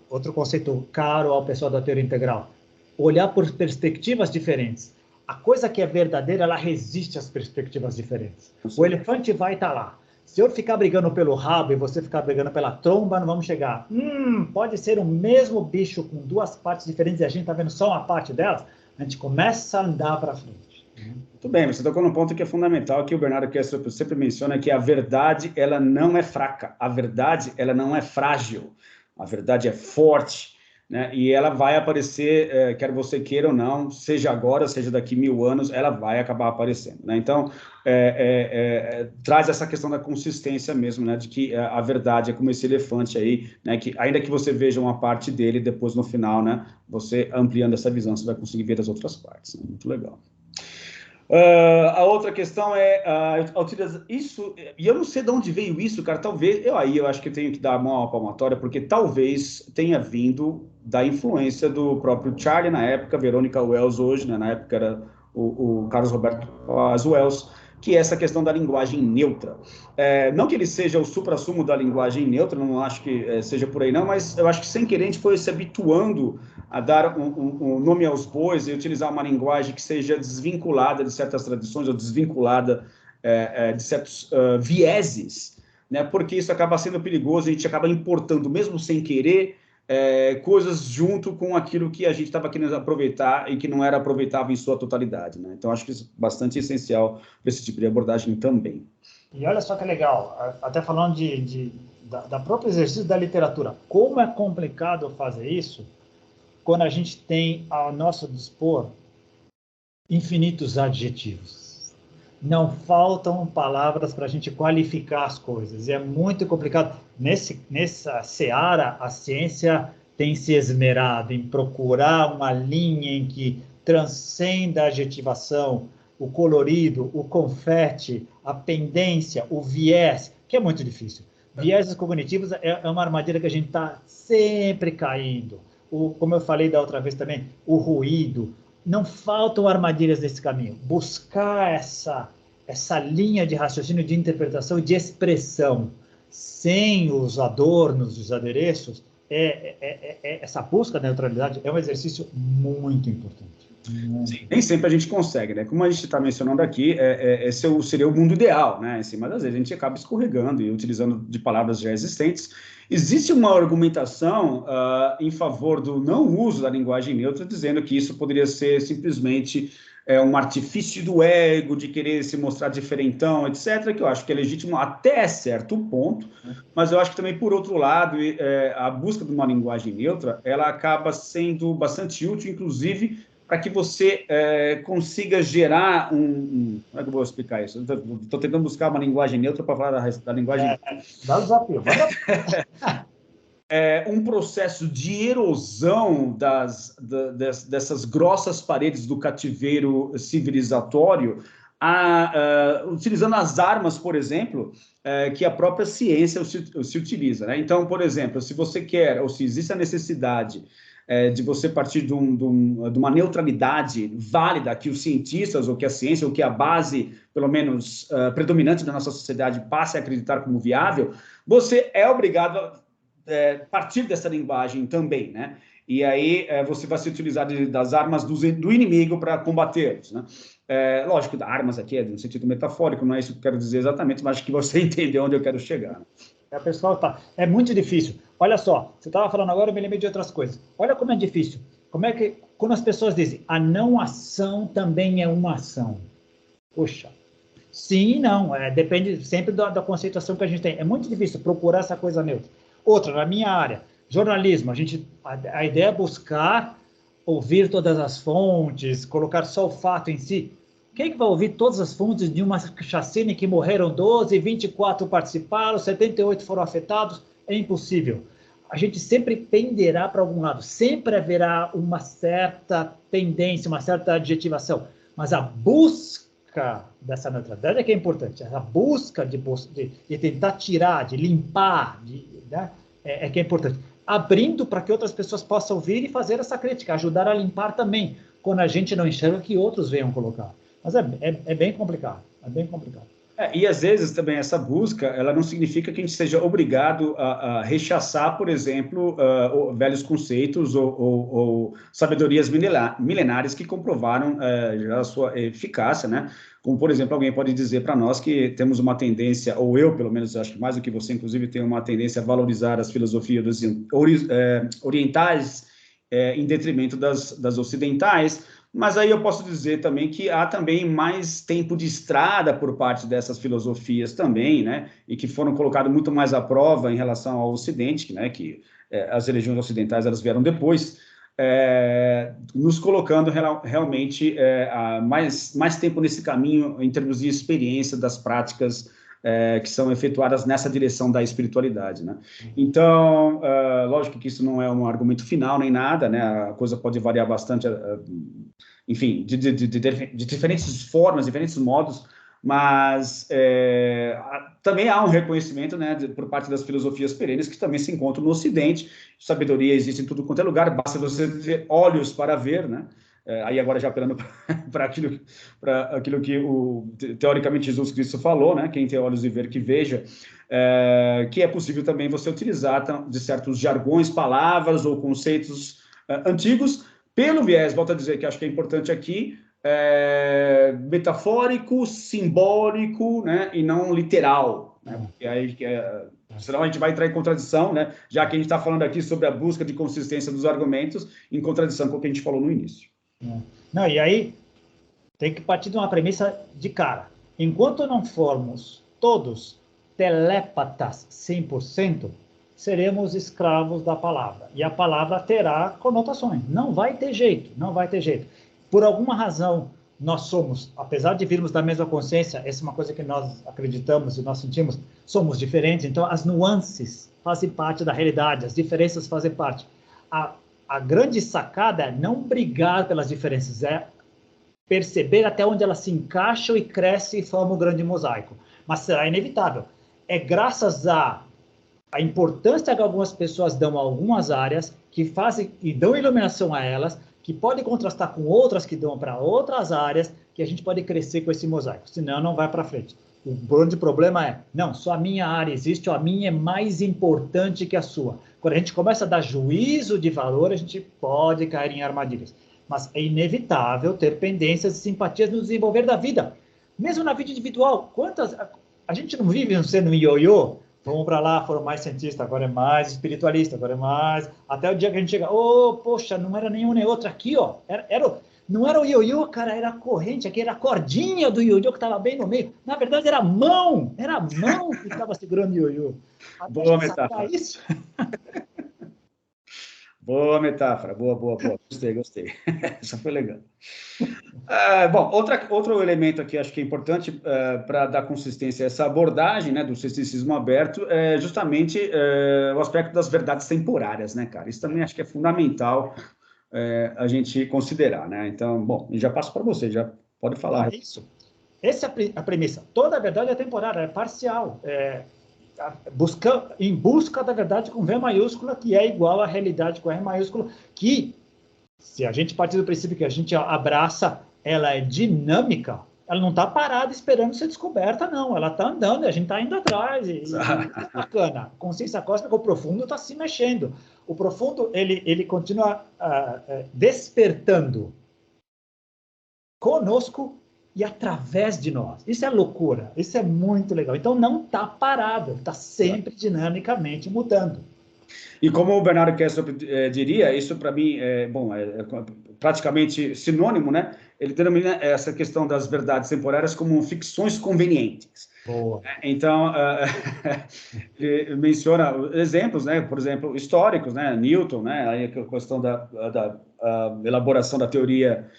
outro conceito caro ao pessoal da teoria integral, olhar por perspectivas diferentes. A coisa que é verdadeira, ela resiste às perspectivas diferentes. O elefante vai estar lá. Se eu ficar brigando pelo rabo e você ficar brigando pela tromba, não vamos chegar. Pode ser o mesmo bicho com duas partes diferentes e a gente está vendo só uma parte delas, a gente começa a andar para frente. Muito bem, você tocou num ponto que é fundamental, que o Bernardo Kessler sempre menciona, que a verdade, ela não é fraca, a verdade, ela não é frágil, a verdade é forte, né? E ela vai aparecer, quer você queira ou não, seja agora, seja daqui 1000 anos, ela vai acabar aparecendo, né? Então, traz essa questão da consistência mesmo, né? De que a verdade é como esse elefante aí, né? Que ainda que você veja uma parte dele, depois no final, né? Você ampliando essa visão, você vai conseguir ver as outras partes, né? Muito legal. A outra questão é a utilização. Isso, e eu não sei de onde veio isso, cara. Talvez, eu acho que eu tenho que dar uma palmatória, porque talvez tenha vindo da influência do próprio Charlie na época, Verônica Wells hoje, né? Na época era o Carlos Roberto Paz Wells, que é essa questão da linguagem neutra. Não que ele seja o suprassumo da linguagem neutra, não acho que seja por aí não, mas eu acho que sem querer a gente foi se habituando a dar um nome aos bois e utilizar uma linguagem que seja desvinculada de certas tradições ou desvinculada de certos vieses, né? Porque isso acaba sendo perigoso, a gente acaba importando, mesmo sem querer, coisas junto com aquilo que a gente estava querendo aproveitar e que não era aproveitável em sua totalidade, né? Então, acho que isso é bastante essencial para esse tipo de abordagem também. E olha só que legal, até falando da próprio exercício da literatura, como é complicado fazer isso quando a gente tem ao nosso dispor infinitos adjetivos. Não faltam palavras para a gente qualificar as coisas. E é muito complicado. Nessa seara, a ciência tem se esmerado em procurar uma linha em que transcenda a adjetivação, o colorido, o confete, a pendência, o viés, que é muito difícil. Vieses cognitivos é uma armadilha que a gente está sempre caindo. Como eu falei da outra vez também, o ruído. Não faltam armadilhas nesse caminho. Buscar essa linha de raciocínio, de interpretação e de expressão, sem os adornos, os adereços, essa busca da neutralidade é um exercício muito importante. Sim, nem sempre a gente consegue, né? Como a gente está mencionando aqui, esse seria o mundo ideal, né? Em cima das vezes a gente acaba escorregando e utilizando de palavras já existentes. Existe uma argumentação em favor do não uso da linguagem neutra, dizendo que isso poderia ser simplesmente um artifício do ego, de querer se mostrar diferentão, etc., que eu acho que é legítimo até certo ponto, mas eu acho que também, por outro lado, a busca de uma linguagem neutra, ela acaba sendo bastante útil, inclusive, para que você consiga gerar como é que eu vou explicar isso? Estou tentando buscar uma linguagem neutra para falar da linguagem... Dá o desafio. Um processo de erosão dessas grossas paredes do cativeiro civilizatório, utilizando as armas, por exemplo, que a própria ciência se utiliza, né? Então, por exemplo, se você quer, ou se existe a necessidade de você partir de uma neutralidade válida que os cientistas, ou que a ciência, ou que a base, pelo menos, predominante da nossa sociedade passe a acreditar como viável, você é obrigado a partir dessa linguagem também, né? E aí você vai se utilizar das armas do inimigo para combatê-los, né? Lógico, armas aqui é no sentido metafórico, não é isso que eu quero dizer exatamente, mas acho que você entendeu onde eu quero chegar. Pessoal, é muito difícil. Olha só, você estava falando agora, eu me lembrei de outras coisas. Olha como é difícil. Como é que, quando as pessoas dizem, a não ação também é uma ação. Poxa, sim e não. Depende sempre da conceituação que a gente tem. É muito difícil procurar essa coisa neutra. Outra, na minha área, jornalismo, a ideia é buscar ouvir todas as fontes, colocar só o fato em si. Quem é que vai ouvir todas as fontes de uma chacina em que morreram 12, 24 participaram, 78 foram afetados? É impossível. A gente sempre penderá para algum lado, sempre haverá uma certa tendência, uma certa adjetivação, mas a busca dessa neutralidade é que é importante, a busca de tentar tirar, de limpar, né, que é importante. Abrindo para que outras pessoas possam ouvir e fazer essa crítica, ajudar a limpar também, quando a gente não enxerga que outros venham colocar. Mas é bem complicado, é bem complicado. E às vezes também essa busca, ela não significa que a gente seja obrigado a rechaçar, por exemplo, velhos conceitos ou sabedorias milenares que comprovaram já a sua eficácia, né? Como, por exemplo, alguém pode dizer para nós que temos uma tendência, ou eu, pelo menos, acho que mais do que você, inclusive, tenho uma tendência a valorizar as filosofias orientais em detrimento das ocidentais. Mas aí eu posso dizer também que há também mais tempo de estrada por parte dessas filosofias também, né? E que foram colocadas muito mais à prova em relação ao Ocidente, né? Que as religiões ocidentais elas vieram depois, nos colocando realmente mais tempo nesse caminho em termos de experiência das práticas que são efetuadas nessa direção da espiritualidade, né? Então, lógico que isso não é um argumento final nem nada, né? A coisa pode variar bastante, enfim, de diferentes formas, diferentes modos, mas também há um reconhecimento, né, por parte das filosofias perenes que também se encontram no Ocidente. Sabedoria existe em tudo quanto é lugar, basta você ter olhos para ver, né? Aí agora já apelando para aquilo que teoricamente Jesus Cristo falou, né? Quem tem olhos de ver que veja, que é possível também você utilizar de certos jargões, palavras ou conceitos antigos, pelo viés, volto a dizer que acho que é importante aqui, metafórico, simbólico, né? E não literal, né? Porque aí Senão a gente vai entrar em contradição, né? Já que a gente está falando aqui sobre a busca de consistência dos argumentos, em contradição com o que a gente falou no início. Não, e aí tem que partir de uma premissa de cara. Enquanto não formos todos telépatas 100%, seremos escravos da palavra. E a palavra terá conotações. Não vai ter jeito, não vai ter jeito. Por alguma razão, nós somos, apesar de virmos da mesma consciência, essa é uma coisa que nós acreditamos e nós sentimos, somos diferentes, então as nuances fazem parte da realidade, as diferenças fazem parte. A grande sacada é não brigar pelas diferenças, é perceber até onde elas se encaixam e crescem e formam um grande mosaico. Mas será inevitável. É graças à importância que algumas pessoas dão a algumas áreas, que fazem e dão iluminação a elas, que pode contrastar com outras que dão para outras áreas, que a gente pode crescer com esse mosaico, senão não vai para frente. O grande problema é, não, só a minha área existe, ou a minha é mais importante que a sua. Quando a gente começa a dar juízo de valor, a gente pode cair em armadilhas. Mas é inevitável ter pendências e simpatias no desenvolver da vida. Mesmo na vida individual, a gente não vive sendo um ioiô? Vamos para lá, foram mais cientistas, agora é mais espiritualista, agora é mais... Até o dia que a gente chega, poxa, não era nenhum nem outro aqui, ó. Não era o ioiô, cara, era a corrente aqui, era a cordinha do ioiô que estava bem no meio. Na verdade, era a mão que estava segurando o ioiô. Boa metáfora. Isso. Boa metáfora, boa. Gostei. Essa foi legal. Bom, outro elemento aqui, acho que é importante para dar consistência a essa abordagem, né, do ceticismo aberto, é justamente o aspecto das verdades temporárias, né, cara? Isso também acho que é fundamental a gente considerar, né? Então, bom, já passo para você, já pode falar. Isso. Essa é a premissa. Toda a verdade é temporária, é parcial. Em busca da verdade com V maiúscula, que é igual à realidade com R maiúscula, que, se a gente partir do princípio que a gente abraça, ela é dinâmica, ela não está parada esperando ser descoberta, não. Ela está andando, a gente está indo atrás. E bacana. A consciência cósmica, o profundo, está se mexendo. O profundo, ele continua despertando conosco e através de nós. Isso é loucura, isso é muito legal. Então, não está parado, está sempre dinamicamente mudando. E como o Bernardo Kessler diria, isso para mim é praticamente sinônimo, né? Ele denomina essa questão das verdades temporárias como ficções convenientes. Boa. Então, ele menciona exemplos, né? Por exemplo, históricos, né? Newton, né? Aí a questão da elaboração da teoria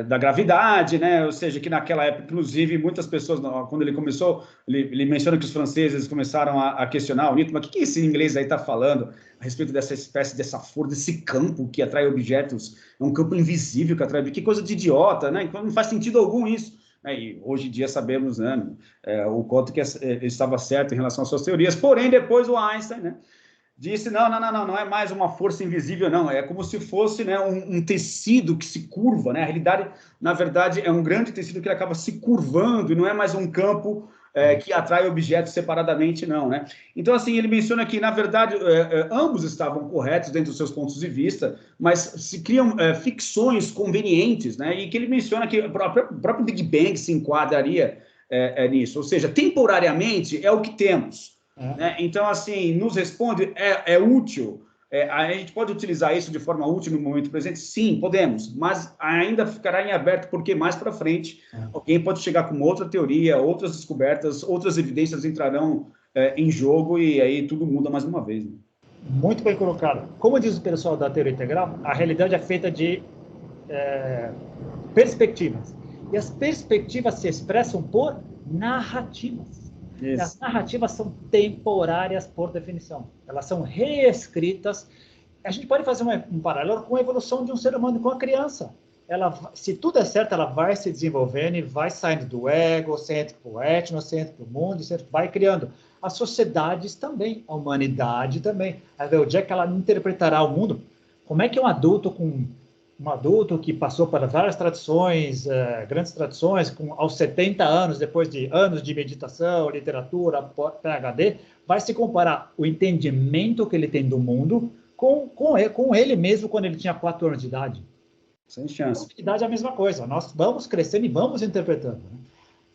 da gravidade, né? Ou seja, que naquela época, inclusive, muitas pessoas, quando ele começou, ele menciona que os franceses começaram a questionar o Newton, mas o que esse inglês aí está falando a respeito dessa espécie, dessa força, desse campo que atrai objetos, é um campo invisível que atrai, que coisa de idiota, né? Então não faz sentido algum isso. E hoje em dia sabemos, né, o quanto que ele estava certo em relação às suas teorias, porém depois o Einstein, né, disse, não é mais uma força invisível, não, é como se fosse, né, um tecido que se curva, né, a realidade, na verdade, é um grande tecido que ele acaba se curvando, e não é mais um campo que atrai objetos separadamente, não, né. Então, assim, ele menciona que, na verdade, ambos estavam corretos dentro dos seus pontos de vista, mas se criam ficções convenientes, né, e que ele menciona que o próprio Big Bang se enquadraria nisso, ou seja, temporariamente é o que temos. Né? Então, assim, nos responde, é útil, a gente pode utilizar isso de forma útil no momento presente? Sim, podemos, mas ainda ficará em aberto, porque mais para frente alguém pode chegar com outra teoria, outras descobertas, outras evidências entrarão em jogo e aí tudo muda mais uma vez. Né? Muito bem colocado. Como diz o pessoal da teoria integral, a realidade é feita de perspectivas. E as perspectivas se expressam por narrativas. Isso. As narrativas são temporárias por definição. Elas são reescritas. A gente pode fazer um paralelo com a evolução de um ser humano, com a criança. Se tudo é certo, ela vai se desenvolvendo e vai saindo do egocêntrico para o etnocêntrico, para o mundo, vai criando. As sociedades também, a humanidade também. O dia que ela interpretará o mundo, como é que um adulto que passou por várias tradições, grandes tradições, aos 70 anos, depois de anos de meditação, literatura, PhD, vai se comparar o entendimento que ele tem do mundo com ele mesmo quando ele tinha 4 anos de idade. Sem chance. A idade é a mesma coisa, nós vamos crescendo e vamos interpretando. Né?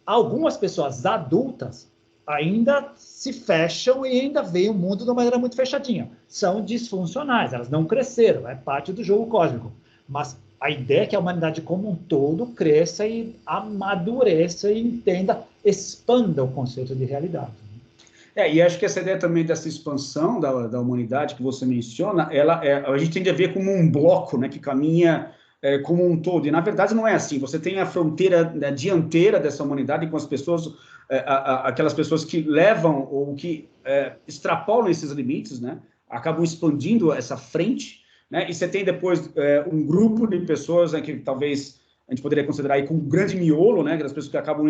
Algumas pessoas adultas ainda se fecham e ainda veem o mundo de uma maneira muito fechadinha. São disfuncionais, elas não cresceram, é parte do jogo cósmico. Mas a ideia é que a humanidade como um todo cresça e amadureça e entenda, expanda o conceito de realidade. E acho que essa ideia também dessa expansão da humanidade que você menciona, a gente tende a ver como um bloco, né, que caminha como um todo, e na verdade não é assim. Você tem a fronteira, né, dianteira dessa humanidade com as pessoas, aquelas pessoas que levam ou que extrapolam esses limites, né, acabam expandindo essa frente, né, e você tem depois um grupo de pessoas, né, que talvez a gente poderia considerar aí com um grande miolo, né, aquelas pessoas que acabam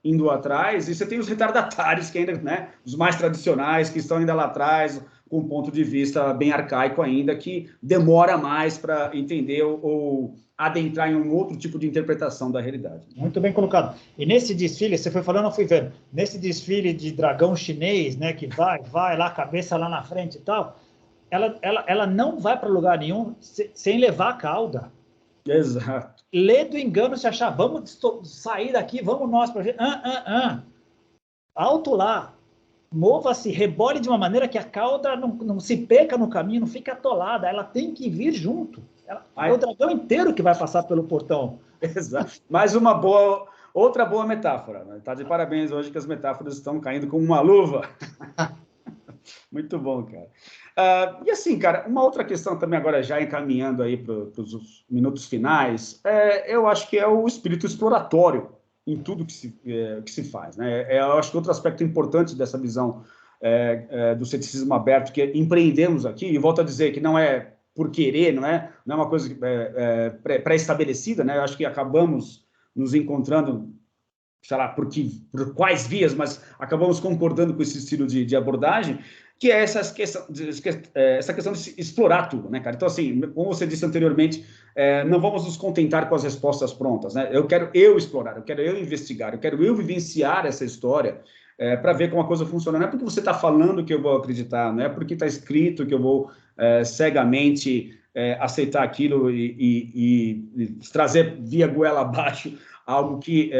indo atrás, e você tem os retardatários, que ainda, né, os mais tradicionais, que estão ainda lá atrás, com um ponto de vista bem arcaico ainda, que demora mais para entender ou adentrar em um outro tipo de interpretação da realidade. Muito bem colocado. E nesse desfile, você foi falando, eu fui vendo, nesse desfile de dragão chinês, né, que vai lá, cabeça lá na frente e tal, ela não vai para lugar nenhum sem levar a cauda. Exato. Lê do engano se achar, vamos sair daqui, vamos nós para alto lá, mova-se, rebole de uma maneira que a cauda não se perca no caminho, não fica atolada, ela tem que vir junto. É o dragão inteiro que vai passar pelo portão. Exato. Mais outra boa metáfora. Está de parabéns hoje que as metáforas estão caindo como uma luva. Muito bom, cara. E assim, cara, uma outra questão também agora já encaminhando aí para os minutos finais, eu acho que é o espírito exploratório em tudo que se faz, né? Eu acho que outro aspecto importante dessa visão do ceticismo aberto que empreendemos aqui, e volto a dizer que não é por querer, não é uma coisa pré-estabelecida, né? Eu acho que acabamos nos encontrando, sei lá, por quais vias, mas acabamos concordando com esse estilo de abordagem, que é essa questão de explorar tudo, né, cara? Então, assim, como você disse anteriormente, não vamos nos contentar com as respostas prontas, né? Eu quero explorar, eu quero investigar, eu quero vivenciar essa história para ver como a coisa funciona. Não é porque você está falando que eu vou acreditar, não é porque está escrito que eu vou cegamente aceitar aquilo e trazer via goela abaixo algo que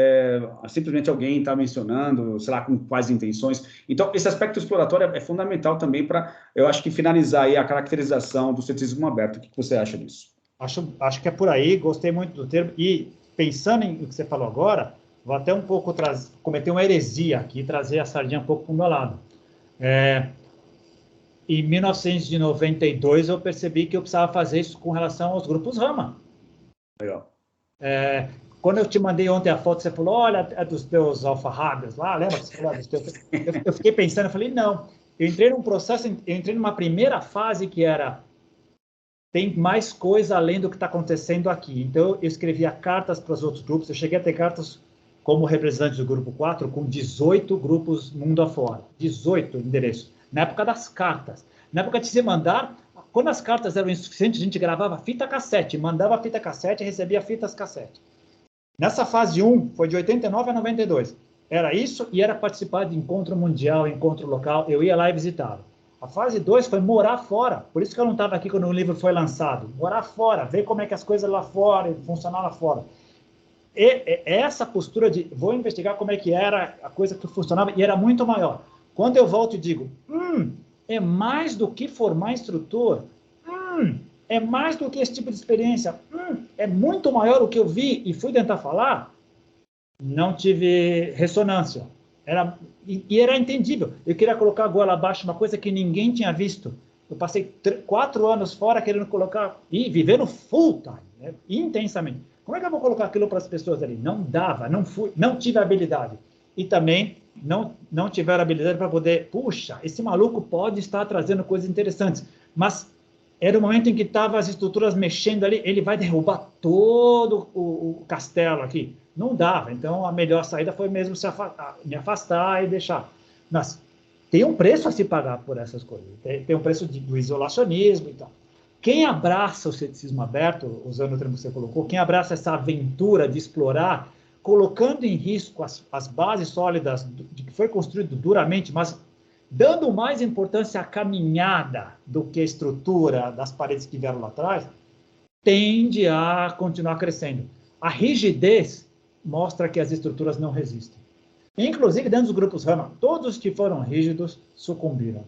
simplesmente alguém está mencionando, sei lá, com quais intenções. Então, esse aspecto exploratório é fundamental também para, eu acho que, finalizar aí a caracterização do ceticismo aberto. O que você acha disso? Acho que é por aí, gostei muito do termo. E, pensando em o que você falou agora, vou até um pouco cometer uma heresia aqui, trazer a sardinha um pouco para o meu lado. Em 1992, eu percebi que eu precisava fazer isso com relação aos grupos Rama. Legal. Quando eu te mandei ontem a foto, você falou, olha, é dos teus alfarrábios lá, lembra que você falou dos teus... Eu fiquei pensando, eu falei, não. Eu entrei num processo, eu entrei numa primeira fase que era, tem mais coisa além do que está acontecendo aqui. Então, eu escrevia cartas para os outros grupos, eu cheguei a ter cartas como representante do grupo 4, com 18 grupos mundo afora, 18 endereços, na época das cartas. Na época de se mandar, quando as cartas eram insuficientes, a gente gravava fita cassete, mandava fita cassete e recebia fitas cassete. Nessa fase 1, foi de 89 a 92. Era isso e era participar de encontro mundial, encontro local. Eu ia lá e visitava. A fase 2 foi morar fora. Por isso que eu não estava aqui quando o livro foi lançado. Morar fora, ver como é que as coisas lá fora, funcionam lá fora. E essa postura de vou investigar como é que era a coisa que funcionava e era muito maior. Quando eu volto e digo, é mais do que formar instrutor, é mais do que esse tipo de experiência, é muito maior o que eu vi e fui tentar falar, não tive ressonância. Era entendível. Eu queria colocar agora abaixo uma coisa que ninguém tinha visto. Eu passei 4 anos fora querendo colocar, e vivendo full time, né, intensamente. Como é que eu vou colocar aquilo para as pessoas ali? Não dava, não tive habilidade. E também não tiveram habilidade para poder, puxa, esse maluco pode estar trazendo coisas interessantes, mas era o momento em que estavam as estruturas mexendo ali, ele vai derrubar todo o castelo aqui. Não dava, então a melhor saída foi mesmo me afastar e deixar. Mas tem um preço a se pagar por essas coisas, tem um preço do isolacionismo e tal. Quem abraça o ceticismo aberto, usando o termo que você colocou, quem abraça essa aventura de explorar, colocando em risco as bases sólidas de que foi construído duramente, mas dando mais importância à caminhada do que à estrutura das paredes que vieram lá atrás, tende a continuar crescendo. A rigidez mostra que as estruturas não resistem. Inclusive dentro dos grupos Rama, todos que foram rígidos sucumbiram.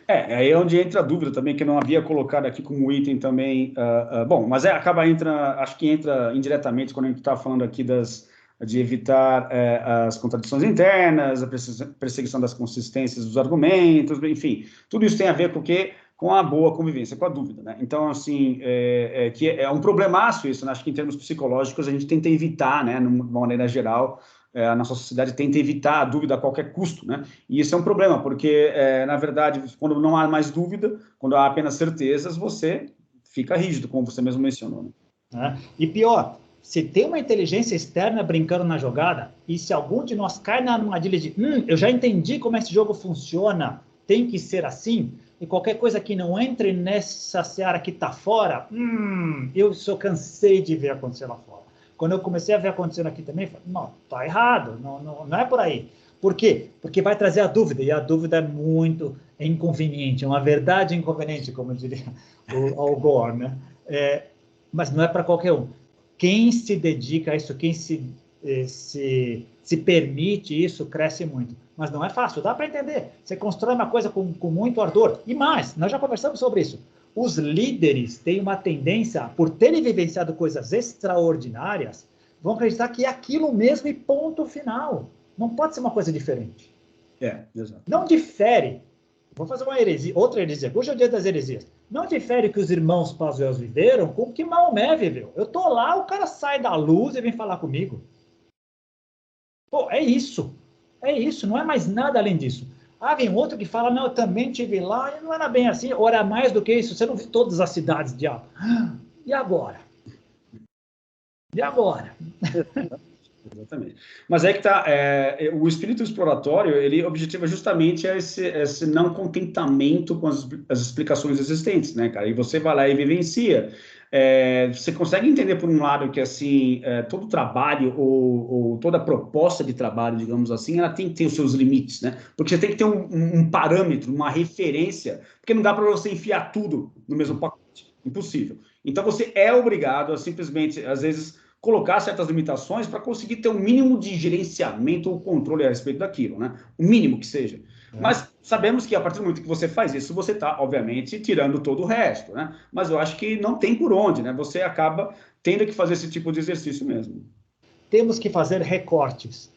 Aí é onde entra a dúvida também, que eu não havia colocado aqui como item também. Bom, mas acho que entra indiretamente quando a gente está falando aqui de evitar as contradições internas, a perseguição das consistências dos argumentos, enfim, tudo isso tem a ver com o quê? Com a boa convivência, com a dúvida, né? Então, assim, que é um problemaço isso, né? Acho que em termos psicológicos a gente tenta evitar, né, de uma maneira geral, a nossa sociedade tenta evitar a dúvida a qualquer custo, né? E isso é um problema, porque, na verdade, quando não há mais dúvida, quando há apenas certezas, você fica rígido, como você mesmo mencionou, né? E pior, se tem uma inteligência externa brincando na jogada, e se algum de nós cai na armadilha de eu já entendi como esse jogo funciona, tem que ser assim, e qualquer coisa que não entre nessa seara que está fora, eu só cansei de ver acontecer lá fora. Quando eu comecei a ver acontecendo aqui também, falei, não, tá errado, não é por aí. Por quê? Porque vai trazer a dúvida, e a dúvida é muito inconveniente, é uma verdade inconveniente, como diria o Al Gore, né? Mas não é para qualquer um. Quem se dedica a isso, quem se permite isso, cresce muito. Mas não é fácil, dá para entender. Você constrói uma coisa com muito ardor. E mais, nós já conversamos sobre isso. Os líderes têm uma tendência, por terem vivenciado coisas extraordinárias, vão acreditar que é aquilo mesmo e ponto final. Não pode ser uma coisa diferente. Exato. Não difere. Vou fazer uma heresia, outra heresia. Hoje é o dia das heresias. Não difere que os irmãos Pazuellos viveram com o que Maomé viveu. Eu tô lá, o cara sai da luz e vem falar comigo. Pô, é isso. É isso, não é mais nada além disso. Vem outro que fala, não, eu também estive lá, e não era bem assim, ou era mais do que isso, você não viu todas as cidades, diabo. E agora? E agora? Exatamente. Mas é que tá, o espírito exploratório, ele objetiva justamente esse não contentamento com as explicações existentes, né, cara? E você vai lá e vivencia. Você consegue entender, por um lado, que, assim, todo trabalho ou toda proposta de trabalho, digamos assim, ela tem que ter os seus limites, né? Porque você tem que ter um parâmetro, uma referência, porque não dá para você enfiar tudo no mesmo pacote. Impossível. Então, você é obrigado a simplesmente, às vezes, colocar certas limitações para conseguir ter um mínimo de gerenciamento ou controle a respeito daquilo, né? O mínimo que seja. Mas sabemos que a partir do momento que você faz isso, você está, obviamente, tirando todo o resto, né? Mas eu acho que não tem por onde, né? Você acaba tendo que fazer esse tipo de exercício mesmo. Temos que fazer recortes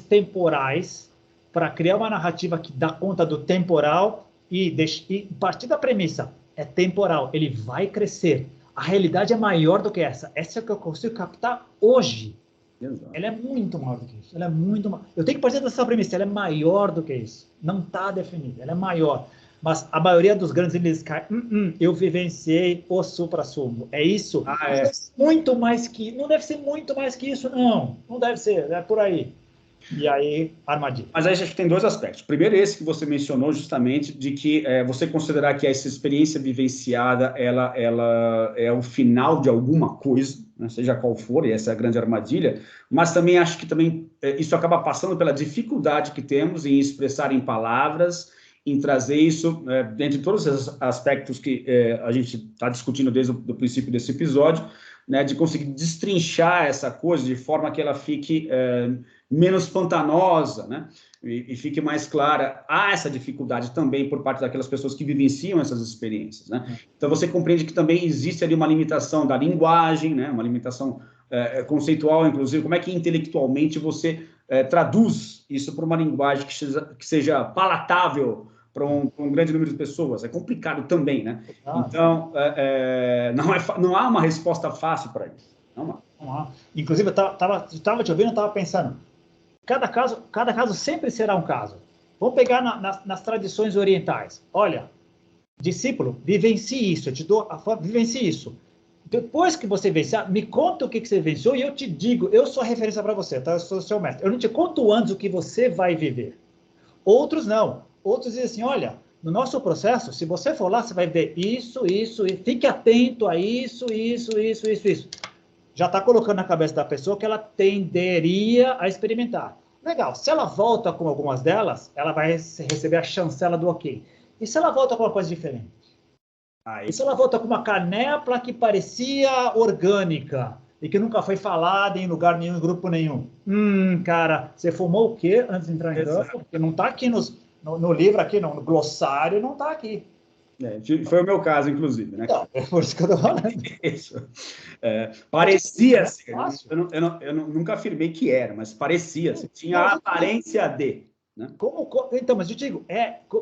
temporais para criar uma narrativa que dá conta do temporal e partir da premissa, é temporal, ele vai crescer. A realidade é maior do que essa. Essa é o que eu consigo captar hoje. Exato. Ela é muito maior do que isso. Ela é muito maior. Eu tenho que partir dessa premissa. Ela é maior do que isso. Não está definida. Ela é maior. Mas a maioria dos grandes eles caem. Eu vivenciei o supra-sumo. É isso. Muito mais que. Não deve ser muito mais que isso, não. Não deve ser. É por aí. E aí, armadilha. Mas aí a gente tem dois aspectos. Primeiro, esse que você mencionou, justamente, de que você considerar que essa experiência vivenciada, ela é o final de alguma coisa, né, seja qual for, e essa é a grande armadilha, mas também acho que isso acaba passando pela dificuldade que temos em expressar em palavras, em trazer isso, dentre todos os aspectos que a gente está discutindo desde o princípio desse episódio, né, de conseguir destrinchar essa coisa de forma que ela fique menos pantanosa, né, e fique mais clara. Há essa dificuldade também por parte daquelas pessoas que vivenciam essas experiências, né? Então você compreende que também existe ali uma limitação da linguagem, né, uma limitação conceitual, inclusive, como é que intelectualmente você traduz isso para uma linguagem que seja palatável para um grande número de pessoas. É complicado também, né? Então, não há uma resposta fácil para isso. Não há. Inclusive, eu estava te ouvindo, eu estava pensando, cada caso sempre será um caso. Vamos pegar nas tradições orientais. Olha, discípulo, vivencie isso, eu te dou a forma, vivencie isso. Depois que você vencer, me conta o que você venceu e eu te digo, eu sou a referência para você, tá? Eu sou o seu mestre. Eu não te conto antes o que você vai viver. Outros não. Outros dizem assim, olha, no nosso processo, se você for lá, você vai ver isso, e fique atento a isso. Já está colocando na cabeça da pessoa que ela tenderia a experimentar. Legal, se ela volta com algumas delas, ela vai receber a chancela do ok. E se ela volta com uma coisa diferente? E se ela volta com uma canepla que parecia orgânica? e que nunca foi falada em lugar nenhum, em grupo nenhum. Cara, você fumou o quê antes de entrar em campo? Porque não está aqui no livro, aqui no glossário, não está aqui. Foi o meu caso, inclusive, né? Então, é por isso que eu estou falando. Isso. Parecia-se. Eu nunca afirmei que era, mas parecia-se. Tinha a aparência de. Né? Então, mas eu digo,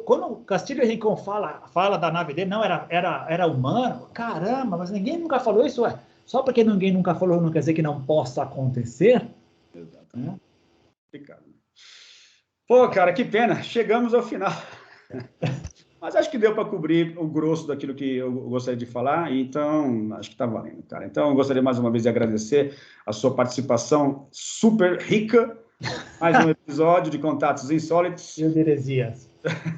quando o Castilho Rincon fala da nave dele, não, era humano, caramba, mas ninguém nunca falou isso, só porque ninguém nunca falou não quer dizer que não possa acontecer? Exatamente. Pô, cara, que pena, chegamos ao final. Mas acho que deu para cobrir o grosso daquilo que eu gostaria de falar, então acho que está valendo, cara. Então, eu gostaria mais uma vez de agradecer a sua participação super rica. Mais um episódio de Contatos Insólitos. E de heresias.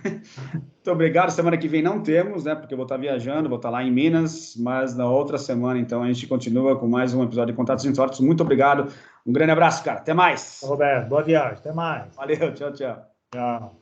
Muito obrigado. Semana que vem não temos, né? Porque eu vou estar viajando, vou estar lá em Minas, mas na outra semana, então, a gente continua com mais um episódio de Contatos Insólitos. Muito obrigado. Um grande abraço, cara. Até mais. Roberto, boa viagem. Até mais. Valeu. Tchau, tchau. Tchau.